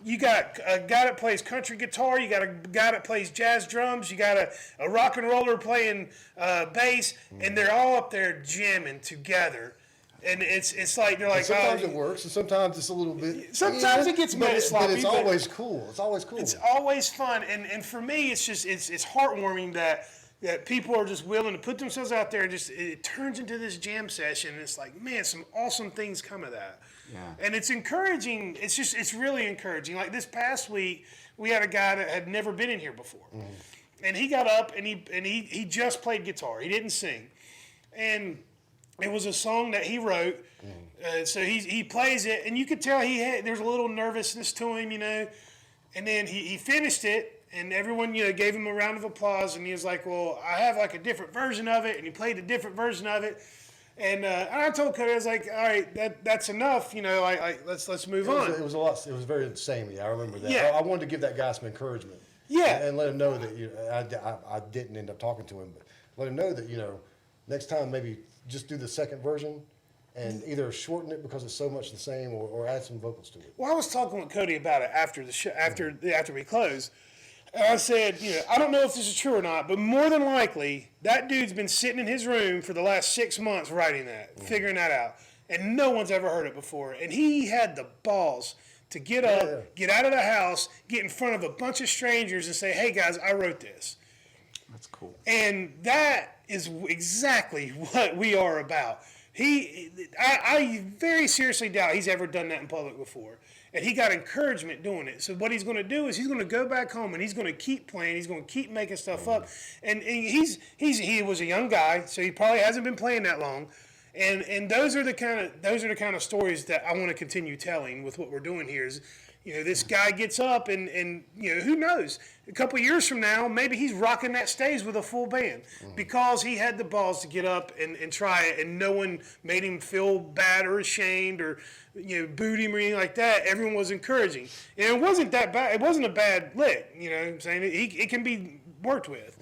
You got a guy that plays country guitar, you got a guy that plays jazz drums, you got a rock and roller playing bass, and they're all up there jamming together. And it's like they're like, and sometimes it works, and sometimes it's a little bit. Sometimes it gets mad sloppy. But it's always cool. It's always cool. It's always fun, and for me, it's just it's heartwarming that people are just willing to put themselves out there, and just it turns into this jam session. And it's like, man, some awesome things come of that. Yeah. And it's encouraging. It's really encouraging. Like this past week, we had a guy that had never been in here before, and he got up and he just played guitar. He didn't sing, and it was a song that he wrote, so he plays it, and you could tell there's a little nervousness to him, and then he finished it, and everyone gave him a round of applause, and he was like, well, I have a different version of it, and he played a different version of it, and I told Cody, I was like, all right, that's enough, let's move on. It was a lot. It was very samey. I remember that. Yeah. I wanted to give that guy some encouragement. Yeah. And let him know that I didn't end up talking to him, but let him know that next time maybe just do the second version and either shorten it because it's so much the same or add some vocals to it. Well, I was talking with Cody about it after the show, after we closed. And I said, I don't know if this is true or not, but more than likely, that dude's been sitting in his room for the last 6 months writing that, figuring that out. And no one's ever heard it before. And he had the balls to get up, get out of the house, get in front of a bunch of strangers and say, hey, guys, I wrote this. That's cool. And that is exactly what we are about. I very seriously doubt he's ever done that in public before. and he got encouragement doing it. So what he's going to do is he's going to go back home and he's going to keep playing. He's going to keep making stuff up. And he was a young guy, so he probably hasn't been playing that long. And those are the kind of stories that I want to continue telling with what we're doing here. Is, this guy gets up and who knows? A couple of years from now, maybe he's rocking that stage with a full band because he had the balls to get up and try it, and no one made him feel bad or ashamed or booed him or anything like that. Everyone was encouraging, and it wasn't that bad. It wasn't a bad lick. You know what I'm saying? It can be worked with.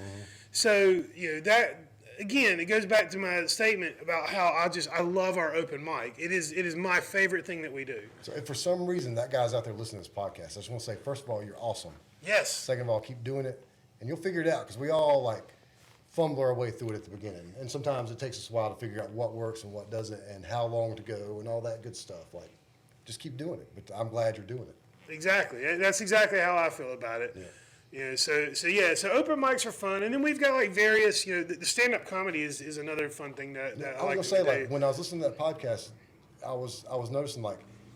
So that. Again, it goes back to my statement about how I love our open mic. It is my favorite thing that we do. So if for some reason that guy's out there listening to this podcast, I just want to say, first of all, you're awesome. Yes. Second of all, keep doing it, and you'll figure it out, because we all fumble our way through it at the beginning, and sometimes it takes us a while to figure out what works and what doesn't, and how long to go, and all that good stuff. Just keep doing it. But I'm glad you're doing it. Exactly. That's exactly how I feel about it. Yeah. So open mics are fun, and then we've got various. The stand-up comedy is another fun thing that I like was to gonna say, do. when I was listening to that podcast, I was noticing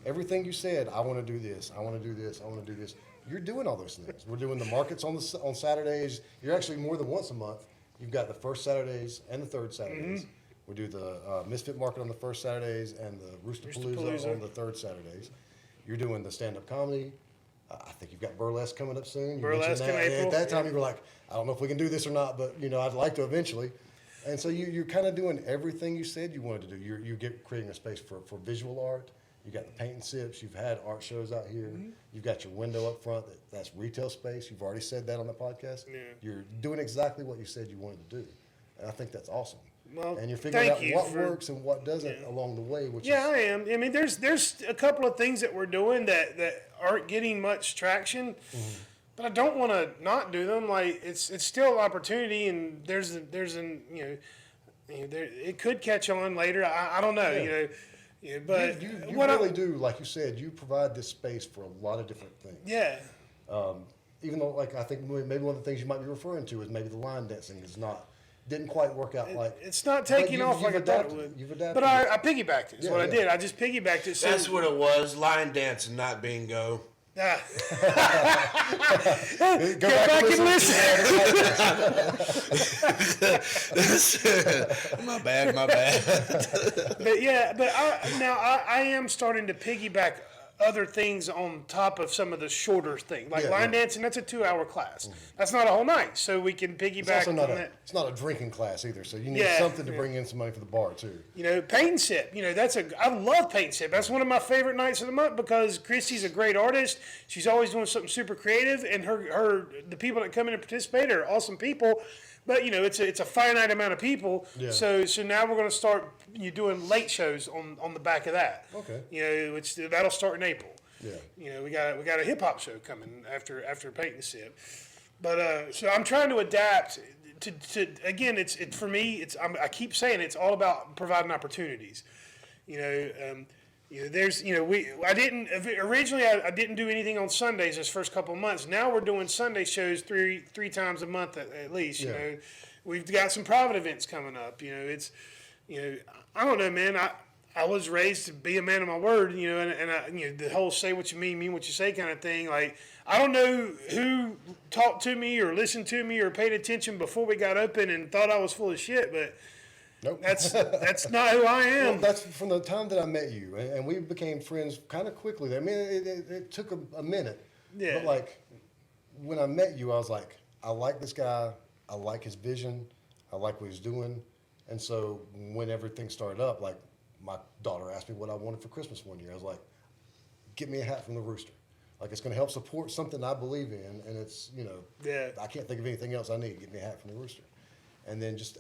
everything you said. I want to do this. I want to do this. I want to do this. You're doing all those things. We're doing the markets on Saturdays. You're actually more than once a month. You've got the first Saturdays and the third Saturdays. We do the Misfit Market on the first Saturdays and the Rooster Palooza on the third Saturdays. You're doing the stand-up comedy. I think you've got burlesque coming up soon. Burlesque in April. At that time, you were like, I don't know if we can do this or not, but I'd like to eventually. And so you're kind of doing everything you said you wanted to do. You're creating a space for visual art. You got the paint and sips. You've had art shows out here. You've got your window up front. That's retail space. You've already said that on the podcast. Yeah. You're doing exactly what you said you wanted to do, and I think that's awesome. Well, and you're figuring out what for, works and what doesn't along the way. Which I am. I mean, there's a couple of things that we're doing that aren't getting much traction, but I don't want to not do them. It's still an opportunity, and it could catch on later. I don't know. But you really do, like you said, you provide this space for a lot of different things. Yeah. Even though, I think maybe one of the things you might be referring to is maybe the line dancing didn't quite work out. It's not taking off like I thought it would. You've adapted. But I piggybacked it. That's what I did. I just piggybacked it. So That's what it was. Line dancing, not bingo. Go back and listen. My bad. But I am starting to piggyback other things on top of some of the shorter things. Line dancing, that's a 2-hour class. That's not a whole night, so we can piggyback on that. It's not a drinking class either, so you need something to bring in some money for the bar too. Paint and sip. I love paint and sip. That's one of my favorite nights of the month because Christy's a great artist. She's always doing something super creative, and the people that come in and participate are awesome people. But it's a finite amount of people. Yeah. So now we're going to start doing late shows on the back of that. Okay. Which that'll start in April. Yeah. We got a hip hop show coming after Paint and Sip. But so I'm trying to adapt to again. For me. I keep saying it's all about providing opportunities. I didn't do anything on Sundays this first couple of months. Now we're doing Sunday shows three times a month at least. Yeah. We've got some private events coming up. I don't know, man. I was raised to be a man of my word, and the whole say what you mean what you say kind of thing. I don't know who talked to me or listened to me or paid attention before we got open and thought I was full of shit, but. Nope. That's not who I am. Well, that's from the time that I met you, and we became friends kind of quickly. I mean, it took a minute. Yeah. But when I met you, I was like, I like this guy. I like his vision. I like what he's doing. And so when everything started up, my daughter asked me what I wanted for Christmas one year. I was like, get me a hat from the Rooster. It's going to help support something I believe in, and it's I can't think of anything else I need. Get me a hat from the Rooster. And then just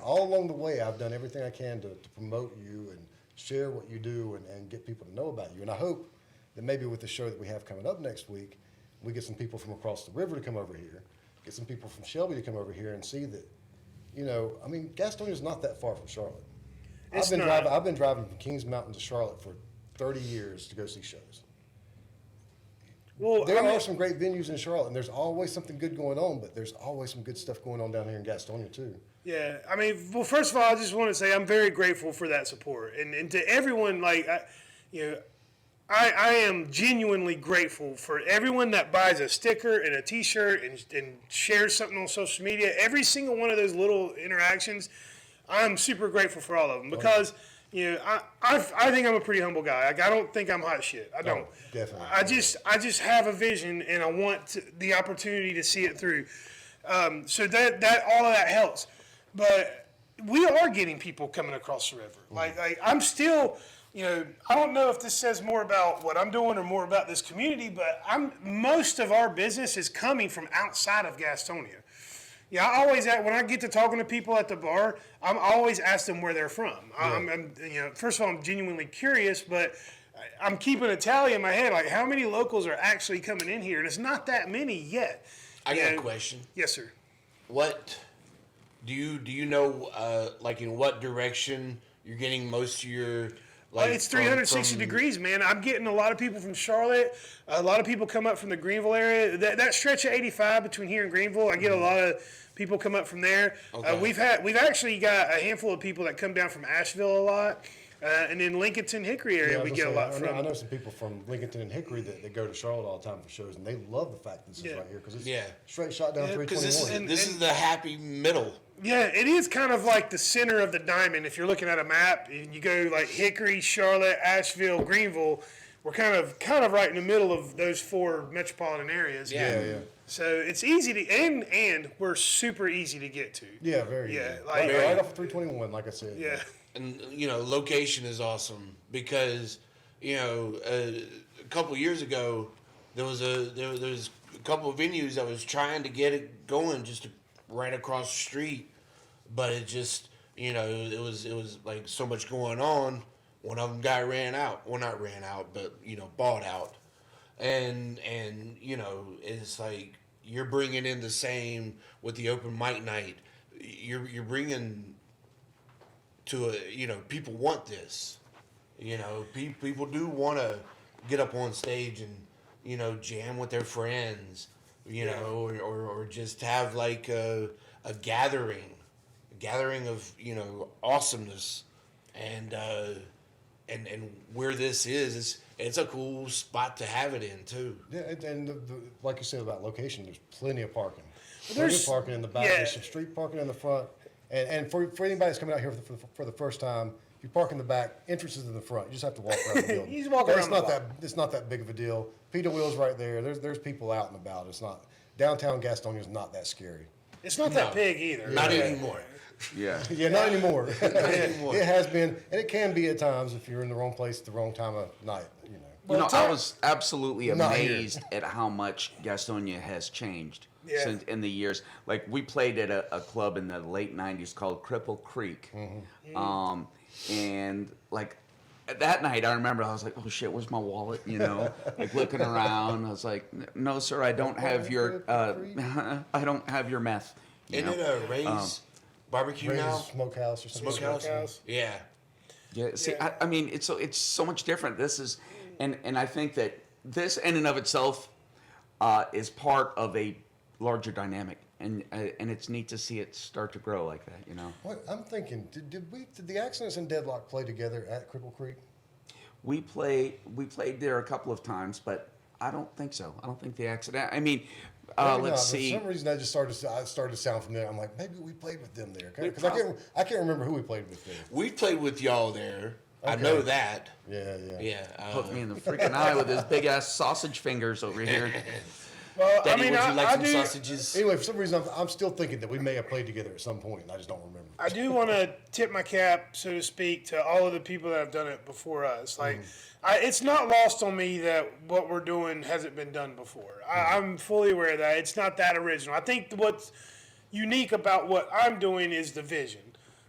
all along the way, I've done everything I can to promote you and share what you do and get people to know about you. And I hope that maybe with the show that we have coming up next week, we get some people from across the river to come over here, get some people from Shelby to come over here and see that, Gastonia's not that far from Charlotte. I've been driving from Kings Mountain to Charlotte for 30 years to go see shows. Well, there are some great venues in Charlotte, and there's always something good going on, but there's always some good stuff going on down here in Gastonia, too. Yeah. First of all, I just want to say I'm very grateful for that support. And to everyone, I am genuinely grateful for everyone that buys a sticker and a T-shirt and shares something on social media. Every single one of those little interactions, I'm super grateful for all of them because I think I'm a pretty humble guy. Like, I don't think I'm hot shit. I don't. Definitely. I just have a vision and I want the opportunity to see it through. So that all of that helps, but we are getting people coming across the river. Like I'm still. I don't know if this says more about what I'm doing or more about this community, but most of our business is coming from outside of Gastonia. Yeah, when I get to talking to people at the bar, I'm always ask them where they're from. First of all, I'm genuinely curious, but I'm keeping a tally in my head, like how many locals are actually coming in here, and it's not that many yet. I got a question. Yes, sir. What do you know? Like in what direction you're getting most of your? Like It's 360 degrees, man. I'm getting a lot of people from Charlotte. A lot of people come up from the Greenville area. That stretch of 85 between here and Greenville, I get a lot of people come up from there. Okay. We've actually got a handful of people that come down from Asheville a lot. And in Lincolnton, Hickory area, we get a lot from. I know some people from Lincoln and Hickory that go to Charlotte all the time for shows, and they love the fact that this is right here because it's straight shot down 321. Because this is the happy middle. Yeah, it is kind of like the center of the diamond. If you're looking at a map and you go like Hickory, Charlotte, Asheville, Greenville, we're kind of right in the middle of those four metropolitan areas. Yeah. So it's easy to and we're super easy to get to. Yeah, very. Yeah, easy. like right off of 321, like I said. Yeah. And location is awesome because a couple years ago there was a couple of venues that was trying to get it going just right across the street, but it just it was like so much going on. One of them got ran out. Well, not ran out, but bought out, and it's like you're bringing in the same with the open mic night. You're bringing to people want this. People do want to get up on stage and jam with their friends, or just have like a gathering of awesomeness, and where this is it's a cool spot to have it in too. Yeah, and like you said about location, there's plenty of parking. There's parking in the back. There's some street parking in the front. And for anybody that's coming out here for the first time, if you park in the back, entrance is in the front. You just have to walk around the building. You just walk around the block. It's not that big of a deal. Peter Wheel's right there. There's people out and about. It's not downtown Gastonia is not that scary. It's not that big either. Not anymore. Yeah. Yeah, not anymore. Anymore. It has been, and it can be at times if you're in the wrong place at the wrong time of night. I was absolutely Not here. amazed at how much Gastonia has changed Yeah. since in the years. Like we played at a club in the late '90s called Cripple Creek, and like that night I remember I was like, oh shit, where's my wallet? Like looking around. I was like, no sir, I don't have your I don't have your meth. Isn't it a Ray's barbecue now? Smokehouse or something. Smokehouse. Yeah. Yeah, see, I mean, it's so much different. This is, and I think that this in and of itself is part of a larger dynamic, and it's neat to see it start to grow like that. What I'm thinking, did the Accidents and Deadlock play together at Cripple Creek? We played there a couple of times, but I don't think so. I don't think the accident. I mean, let's see. For some reason, I started to sound familiar. I'm like, maybe we played with them there, because I can't remember who we played with there. We played with y'all there. Okay. I know that. Yeah. Poked me in the freaking eye with his big ass sausage fingers over here. Well, Daddy, I mean, would you like I some do. sausages? Anyway, for some reason, I'm still thinking that we may have played together at some point, and I just don't remember. I do want to tip my cap, so to speak, to all of the people that have done it before us. Like, it's not lost on me that what we're doing hasn't been done before. I'm fully aware of that. It's not that original. I think what's unique about what I'm doing is the vision.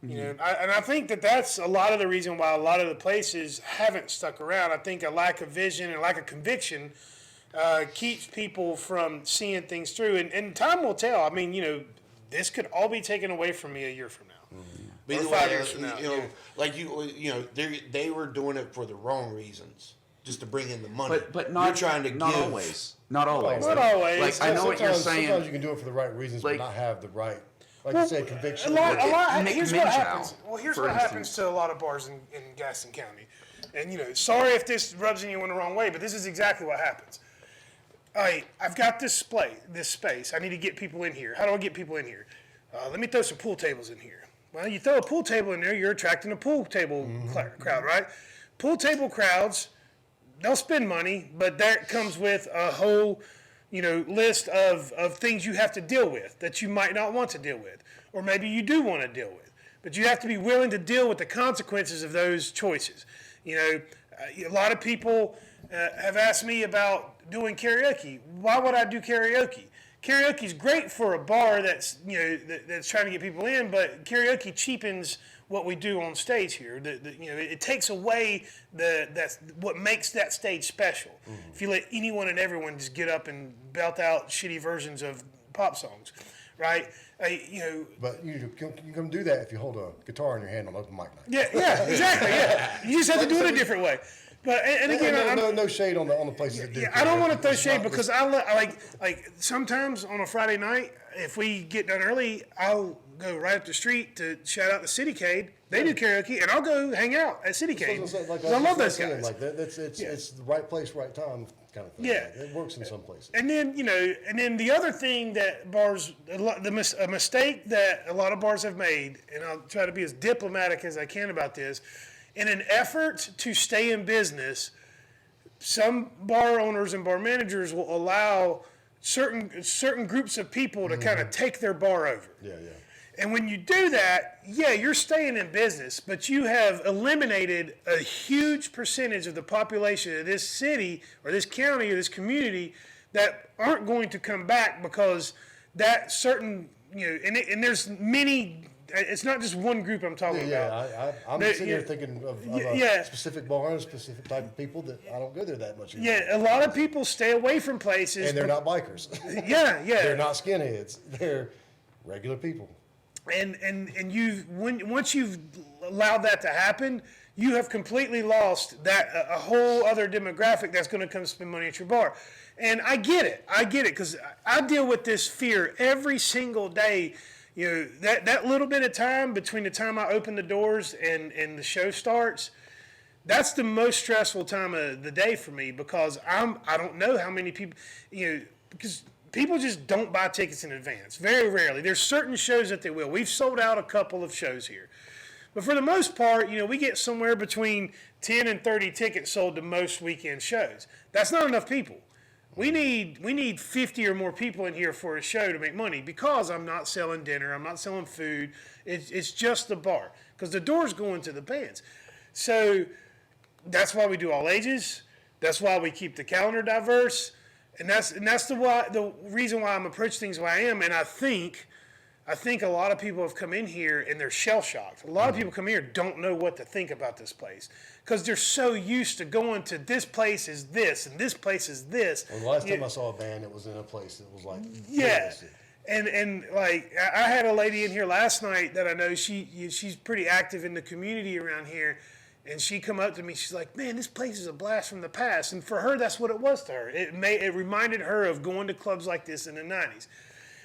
And I think that's a lot of the reason why a lot of the places haven't stuck around. I think a lack of vision and lack of conviction keeps people from seeing things through. And time will tell. I mean, this could all be taken away from me a year from now. But Or either 5 way, years from now. like they were doing it for the wrong reasons, just to bring in the money. But not You're trying to not give. always. Not always. Not always. Like I know what you're saying. Sometimes you can do it for the right reasons, Like- but not have the right, like you said, conviction. A lot. Mick Here's what Minchow, happens. Well, here's for what instance. happens to a lot of bars in Gaston County. And, sorry if this rubs anyone the wrong way, but this is exactly what happens. All right, I've got this space. I need to get people in here. How do I get people in here? Let me throw some pool tables in here. Well, you throw a pool table in there, you're attracting a pool table crowd, right? Pool table crowds, they'll spend money, but that comes with a whole, list of things you have to deal with that you might not want to deal with, or maybe you do want to deal with. But you have to be willing to deal with the consequences of those choices. A lot of people have asked me about doing karaoke. Why would I do karaoke? Karaoke is great for a bar that's that's trying to get people in, but karaoke cheapens what we do on stage here. It takes away that's what makes that stage special. If you let anyone and everyone just get up and belt out shitty versions of pop songs, right? But you can do that if you hold a guitar in your hand on open mic night. Yeah, exactly. Yeah, you just have to do it a different way. But and again, no shade on the places that do. Yeah, I don't want to throw shade because I like sometimes on a Friday night if we get done early, I'll go right up the street to shout out the Citycade. They do karaoke, and I'll go hang out at Citycade. I love those guys. Like that, it's the right place, right time kind of thing. Yeah, like, it works in some places. And then the other thing that bars, a mistake that a lot of bars have made, and I'll try to be as diplomatic as I can about this, in an effort to stay in business, some bar owners and bar managers will allow certain groups of people to kind of take their bar over. Yeah. And when you do that, you're staying in business, but you have eliminated a huge percentage of the population of this city or this county or this community that aren't going to come back because that certain, and there's many, it's not just one group I'm talking about. I'm sitting here thinking of a specific bar and a specific type of people that I don't go there that much anymore. Yeah, a lot of people stay away from places. And they're not bikers. Yeah. They're not skinheads. They're regular people. And once you've allowed that to happen, you have completely lost a whole other demographic that's going to come spend money at your bar. And I get it because I deal with this fear every single day. That little bit of time between the time I open the doors and the show starts, that's the most stressful time of the day for me because I don't know how many people, because people just don't buy tickets in advance. Very rarely. There's certain shows that they will. We've sold out a couple of shows here. But for the most part, we get somewhere between 10 and 30 tickets sold to most weekend shows. That's not enough people. We need 50 or more people in here for a show to make money because I'm not selling dinner. I'm not selling food. It's just the bar because the door's going to the bands. So that's why we do all ages. That's why we keep the calendar diverse. And that's the reason why I'm approaching things the way I am. And I think a lot of people have come in here and they're shell shocked. A lot of people come here don't know what to think about this place because they're so used to going to this place is this and this place is this. Well, the last time I saw a band, it was in a place that was like And like I had a lady in here last night that I know she's pretty active in the community around here. And she come up to me, she's like, man, this place is a blast from the past. And for her, that's what it was to her. It reminded her of going to clubs like this in the 90s.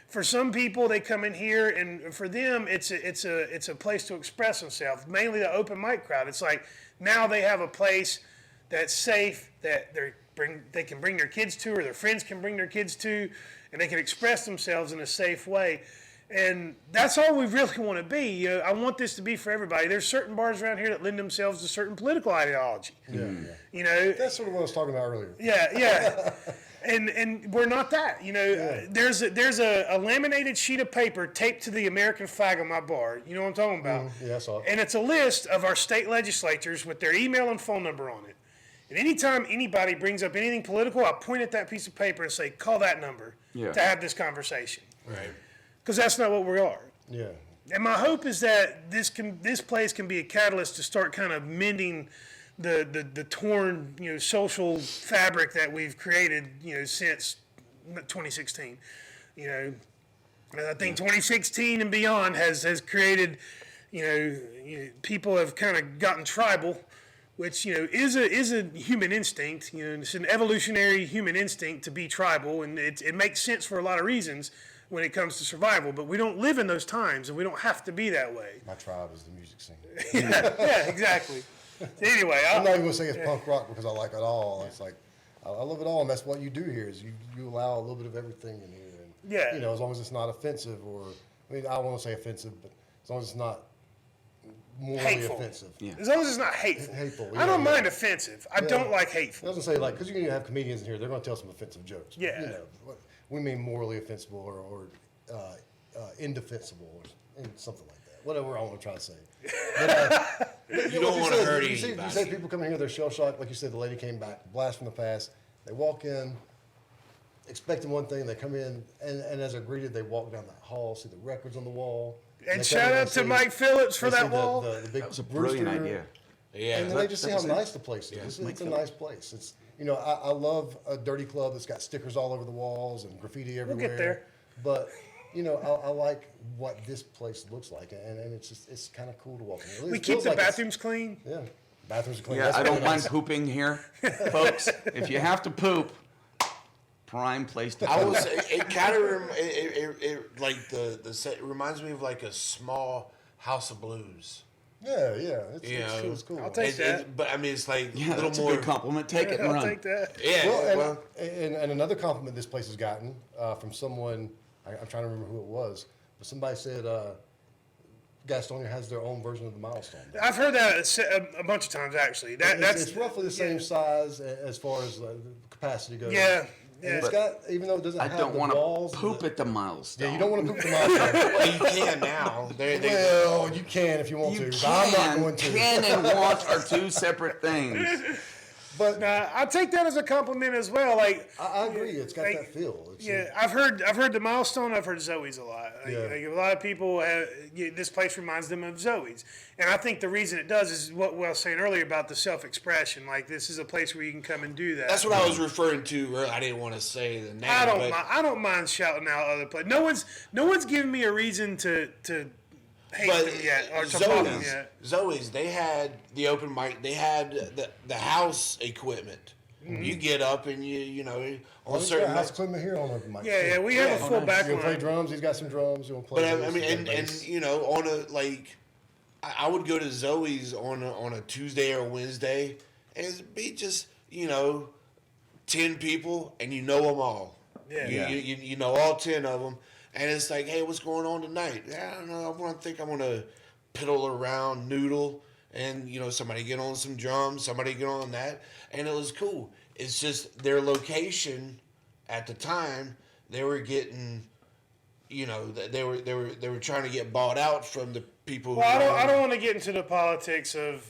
For some people, they come in here, and for them, it's a place to express themselves, mainly the open mic crowd. It's like now they have a place that's safe, that they can bring their kids to or their friends can bring their kids to, and they can express themselves in a safe way. And that's all we really want to be. I want this to be for everybody. There's certain bars around here that lend themselves to certain political ideology. Yeah. That's sort of what I was talking about earlier. Yeah. And we're not that. There's a laminated sheet of paper taped to the American flag on my bar. You know what I'm talking about? Yeah, I saw it. And it's a list of our state legislatures with their email and phone number on it. And anytime anybody brings up anything political, I point at that piece of paper and say, call that number to have this conversation. Right. Because that's not what we are. Yeah. And my hope is that this place can be a catalyst to start kind of mending the torn social fabric that we've created since 2016. And I think 2016 and beyond has created people have kind of gotten tribal, which is a human instinct. It's an evolutionary human instinct to be tribal, and it makes sense for a lot of reasons when it comes to survival, but we don't live in those times, and we don't have to be that way. My tribe is the music scene. Yeah, exactly. Anyway, I'm not even gonna say it's punk rock because I like it all. It's like I love it all, and that's what you do here. Is you allow a little bit of everything in here, and Yeah. you know, as long as it's not offensive, or I mean, I don't want to say offensive, but as long as it's not morally hateful. offensive. Yeah. As long as it's not hateful. Hateful, I don't yeah. mind offensive. I don't like I hateful. was gonna say, like, because you're gonna have comedians in here, they're gonna tell some offensive jokes. But, Yeah. you know, we mean morally offensive or indefensible or something like that. Whatever I want to try to say. But, You don't like want to said, hurt you see anybody. people come in here, they're shell shocked. Like you said, the lady came back, blast from the past. They walk in, expecting one thing. They come in, and as they're greeted, they walk down that hall, see the records on the wall. And they shout come in, out they to see- Mike Phillips for they see that wall. The big That was a brilliant Rooster. idea. Yeah. And then they just see how nice the place is. Yeah. It's a nice place. It's I love a dirty club that's got stickers all over the walls and graffiti everywhere. get there. But I like what this place looks like, and it's kind of cool to walk in. We It keep feels the like it's- bathrooms clean. Yeah, bathrooms are clean. Yeah, That's I really don't mind nice. pooping here, folks. If you have to poop, prime place to I poop. was. It kind of it like the set. It reminds me of like a small House of Blues. Yeah, You know, it's cool. I'll take that. But I mean, it's like Yeah, a little that's a more. good compliment. Take it and I'll run. take that. Yeah. Well, and another compliment this place has gotten from someone, I'm trying to remember who it was, but somebody said Gastonia has their own version of the milestone. I've heard that a bunch of times actually. It's roughly the same size as far as the capacity goes. Yeah, And yeah. it's got, even though it doesn't I have don't the want walls. to poop at the milestone. Yeah, you don't want to poop the milestone. well, you can now. They Well, you can if you want You to, but I'm not going can to. and want are two separate things. But Nah, I take that as a compliment as well. Like, I agree, it's got like, that feel. It's yeah, I've heard the milestone. I've heard Zoe's a lot. Yeah. Like a lot of people, this place reminds them of Zoe's, and I think the reason it does is what I was saying earlier about the self-expression. Like this is a place where you can come and do that. That's what I was referring to. I didn't want to say the name. I don't but, mind. I don't mind shouting out other places. No one's giving me a reason to hate But them yet or to mock them yet. Zoe's, they had the open mic. They had the house equipment. Mm-hmm. You get up and you know on got certain. house equipment here on open mic. Yeah, we have a full back You want to play line. drums? He's got some drums. You want to play? But bass, I mean, he's got and bass. you know, on a like, I would go to Zoe's on a Tuesday or Wednesday, and it'd be just 10 people, and you know them all. Yeah. You know all 10 of them, and it's like, hey, what's going on tonight? I don't know. I'm gonna piddle around, noodle, and somebody get on some drums, somebody get on that, and it was cool. It's just their location at the time. They were getting. They were trying to get bought out from the people. Well, I don't want to get into the politics of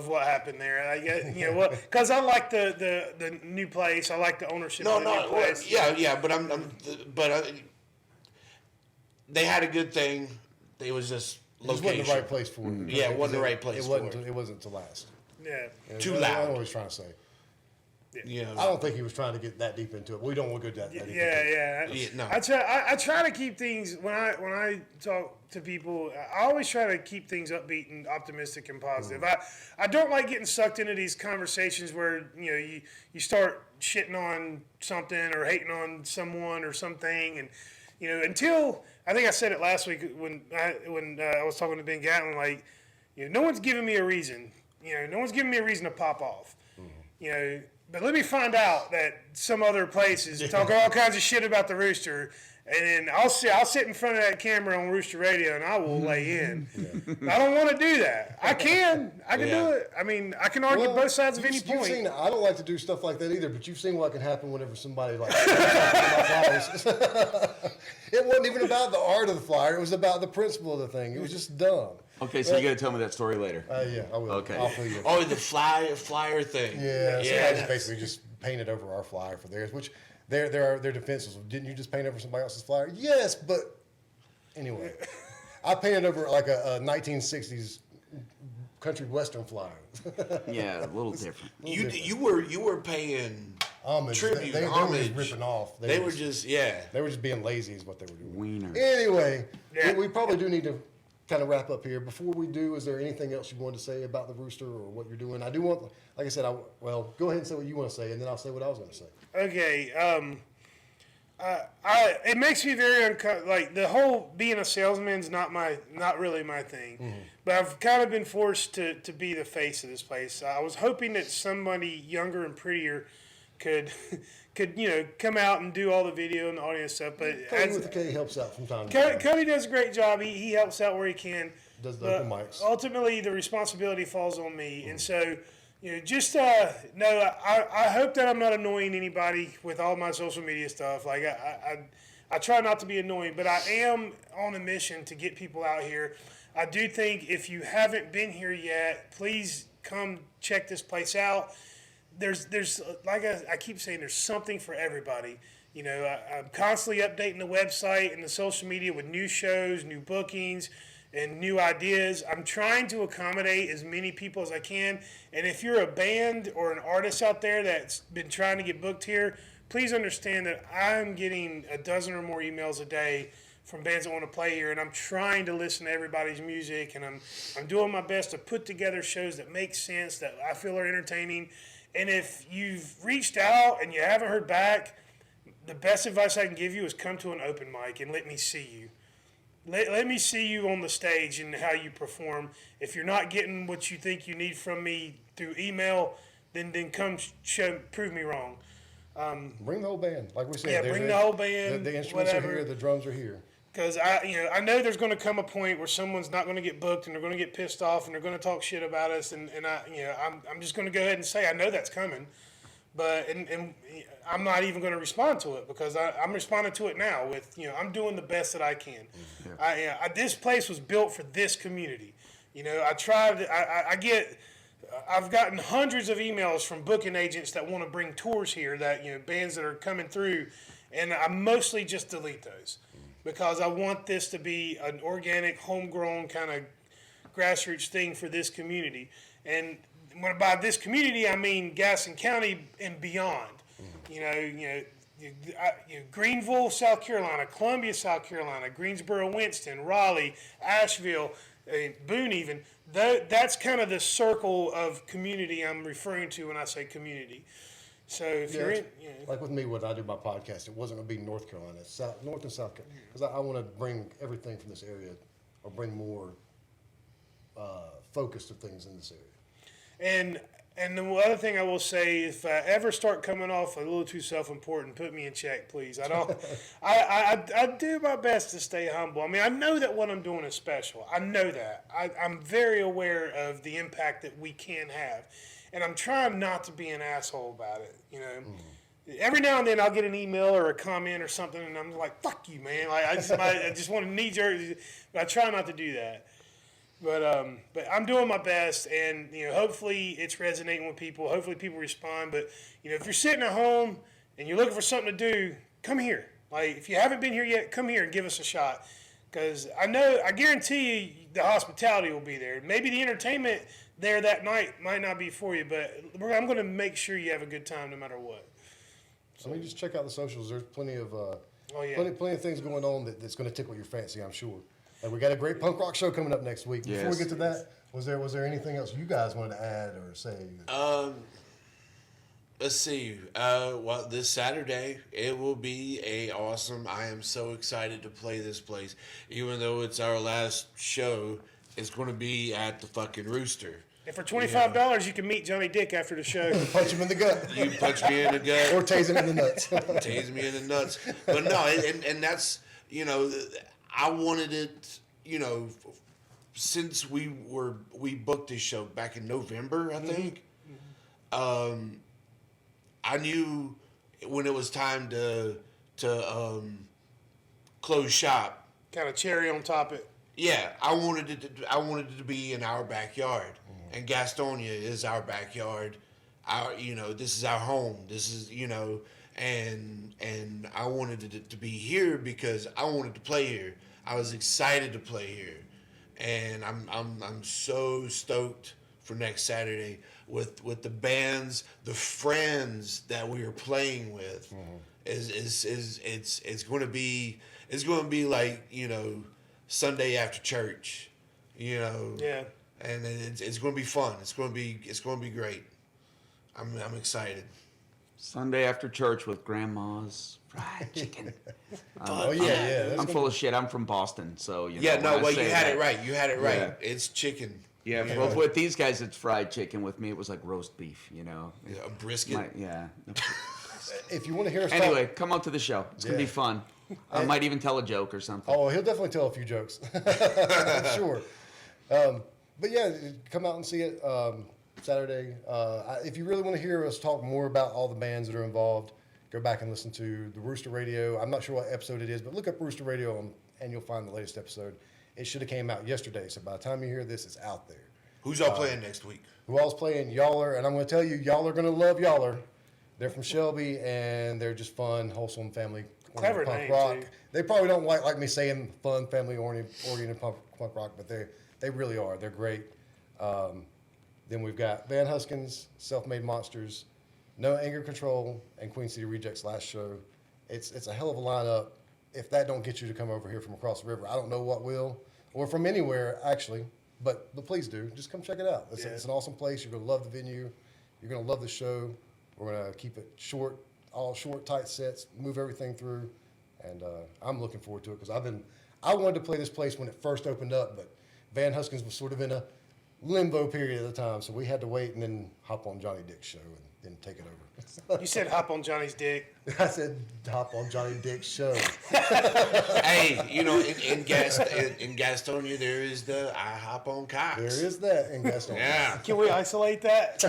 what happened there. I get because I like the new place. I like the ownership of the new place. Yeah, but they had a good thing. It was just It just location. wasn't the right place for it. Yeah, it wasn't the right place It for wasn't. it. It wasn't to last. Yeah. Too I loud. know what he's trying to say. You know, I don't think he was trying to get that deep into it. We don't want to go that deep. into it. Yeah. Yeah, no. I try to keep things when I talk to people. I always try to keep things upbeat and optimistic and positive. I don't like getting sucked into these conversations where you start shitting on something or hating on someone or something, and until I think I said it last week when I was talking to Ben Gatlin, like no one's giving me a reason. No one's giving me a reason to pop off. But let me find out that some other places talk all kinds of shit about the Rooster, and then I'll sit in front of that camera on Rooster Radio and I will lay in. I don't want to do that. I can do it. I mean, I can argue both sides of any You've point. seen, I don't like to do stuff like that either, but you've seen what can happen whenever somebody like flowers. It wasn't even about the art of the flyer. It was about the principle of the thing. It was just dumb. Okay, so you got to tell me that story later. Yeah, I will. Okay. I'll fill you. Oh, the flyer thing. Yeah, so Yeah. I just basically just painted over our flyer for theirs, which their defense was, didn't you just paint over somebody else's flyer? Yes, but anyway, I painted over like a 1960s country western flyer. Yeah, a little different. You were paying Homage. tribute, They were homage. just ripping off. They were just They were just being lazy is what they were doing. Wiener. Anyway, Yeah. we probably do need to kind of wrap up here. Before we do, is there anything else you wanted to say about the Rooster or what you're doing? I do want, like I said, go ahead and say what you want to say, and then I'll say what I was going to say. Okay. It makes me very uncomfortable. Like the whole being a salesman's not really my thing. Mm-hmm. But I've kind of been forced to be the face of this place. I was hoping that somebody younger and prettier could come out and do all the video and the audio stuff. But Cody with the K helps out from time to time. Cody does a great job. He helps out where he can. Does the But open mics. ultimately, the responsibility falls on me, and so just no. I hope that I'm not annoying anybody with all my social media stuff. Like I try not to be annoying, but I am on a mission to get people out here. I do think if you haven't been here yet, please come check this place out. There's like I keep saying, there's something for everybody. I'm constantly updating the website and the social media with new shows, new bookings, and new ideas. I'm trying to accommodate as many people as I can. And if you're a band or an artist out there that's been trying to get booked here, please understand that I'm getting a dozen or more emails a day from bands that want to play here, and I'm trying to listen to everybody's music, and I'm doing my best to put together shows that make sense, that I feel are entertaining. And if you've reached out and you haven't heard back, the best advice I can give you is come to an open mic and let me see you. Let me see you on the stage and how you perform. If you're not getting what you think you need from me through email, then come prove me wrong. Bring the whole band, like we said. Yeah, bring the whole band. The instruments whatever. are here. The drums are here. Because I know there's going to come a point where someone's not going to get booked and they're going to get pissed off and they're going to talk shit about us, and I'm just going to go ahead and say I know that's coming, but and I'm not even going to respond to it because I'm responding to it now with I'm doing the best that I can. Yeah. This place was built for this community. I've gotten hundreds of emails from booking agents that want to bring tours here, that bands that are coming through, and I mostly just delete those. Because I want this to be an organic, homegrown kind of grassroots thing for this community. And by this community, I mean Gaston County and beyond. Greenville, South Carolina, Columbia, South Carolina, Greensboro, Winston, Raleigh, Asheville, Boone even. That's kind of the circle of community I'm referring to when I say community. So if you're in, like with me, when I do my podcast, it wasn't going to be North Carolina, it's North and South Carolina, because I want to bring everything from this area, or bring more focus to things in this area. And the other thing I will say, if I ever start coming off a little too self-important, put me in check, please. I don't. I do my best to stay humble. I mean, I know that what I'm doing is special. I know that. I'm very aware of the impact that we can have. And I'm trying not to be an asshole about it, Every now and then I'll get an email or a comment or something, and I'm like, "Fuck you, man!" Like I just want to knee-jerk, but I try not to do that. But I'm doing my best, and hopefully it's resonating with people. Hopefully people respond. But if you're sitting at home and you're looking for something to do, come here. Like if you haven't been here yet, come here and give us a shot. Because I guarantee you the hospitality will be there. Maybe the entertainment there that night might not be for you, but I'm going to make sure you have a good time no matter what. So just check out the socials. There's plenty of plenty of things going on that's going to tickle your fancy, I'm sure. Like we got a great punk rock show coming up next week. Before we get to that, was there anything else you guys wanted to add or say? Let's see. Well, this Saturday it will be awesome. I am so excited to play this place, even though it's our last show. It's going to be at the fucking Rooster. And for $25, you can meet Johnny Dick after the show. Punch him in the gut. You punch me in the gut. Or tase him in the nuts. Tase me in the nuts. But no, and that's, I wanted it, since we booked this show back in November, I think. I knew when it was time to close shop. Kind of cherry on top it. Yeah, I wanted it to be in our backyard, and Gastonia is our backyard. This is our home. This is and I wanted it to be here because I wanted to play here. I was excited to play here, and I'm so stoked for next Saturday with the bands, the friends that we are playing with. It's going to be like Sunday after church, Yeah. and it's going to be fun. It's going to be great. I'm excited. Sunday after church with grandmas Fried chicken. Oh yeah. I'm full of shit. I'm from Boston, so you know. Yeah, when no, I well, you say had that- it right. You had it right. Yeah. It's chicken. Yeah, well, with these guys, it's fried chicken. With me, it was like roast beef. You know. Yeah, a brisket. Yeah. If you want to hear us Anyway, talk, come out to the show. It's gonna be Yeah. fun. I might even tell a joke or something. oh, he'll definitely tell a few jokes. I'm sure. But yeah, come out and see it Saturday. If you really want to hear us talk more about all the bands that are involved, go back and listen to the Rooster Radio. I'm not sure what episode it is, but look up Rooster Radio and you'll find the latest episode. It should have came out yesterday, so by the time you hear this, it's out there. Who's y'all playing next week? Who all's playing? Yaller, and I'm going to tell you, y'all are going to love Yaller. They're from Shelby, and they're just fun, wholesome, family Clever punk name, rock. too. They probably don't like me saying fun, family-oriented punk rock, but they really are. They're great. Then we've got Van Huskins, Self-Made Monsters, No Anger Control, and Queen City Rejects last show. It's a hell of a lineup. If that don't get you to come over here from across the river, I don't know what will, or from anywhere actually. But please do. Just come check it out. It's an awesome place. You're going to love the venue. You're going to love the show. We're going to keep it short, all short, tight sets, move everything through. And I'm looking forward to it because I wanted to play this place when it first opened up, but Van Huskins was sort of in a limbo period at the time. So we had to wait and then hop on Johnny Dick's show and then take it over. You said hop on Johnny's dick. I said hop on Johnny Dick's show. Hey, you know, in Gastonia, there is the I hop on Cox. There is that in Gaston. Yeah. Can we isolate that?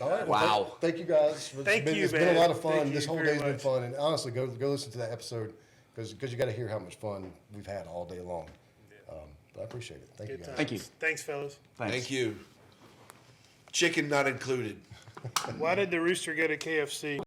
All right. Wow. Thank you guys. Thank you, It's man. been a lot of fun. Thank you This whole very day's been much. fun. And honestly, go listen to that episode because you got to hear how much fun we've had all day long. But I appreciate it. Thank you Good guys. Thank you. Thanks, fellas. Thanks. Thank you. Chicken not included. Why did the Rooster go to KFC?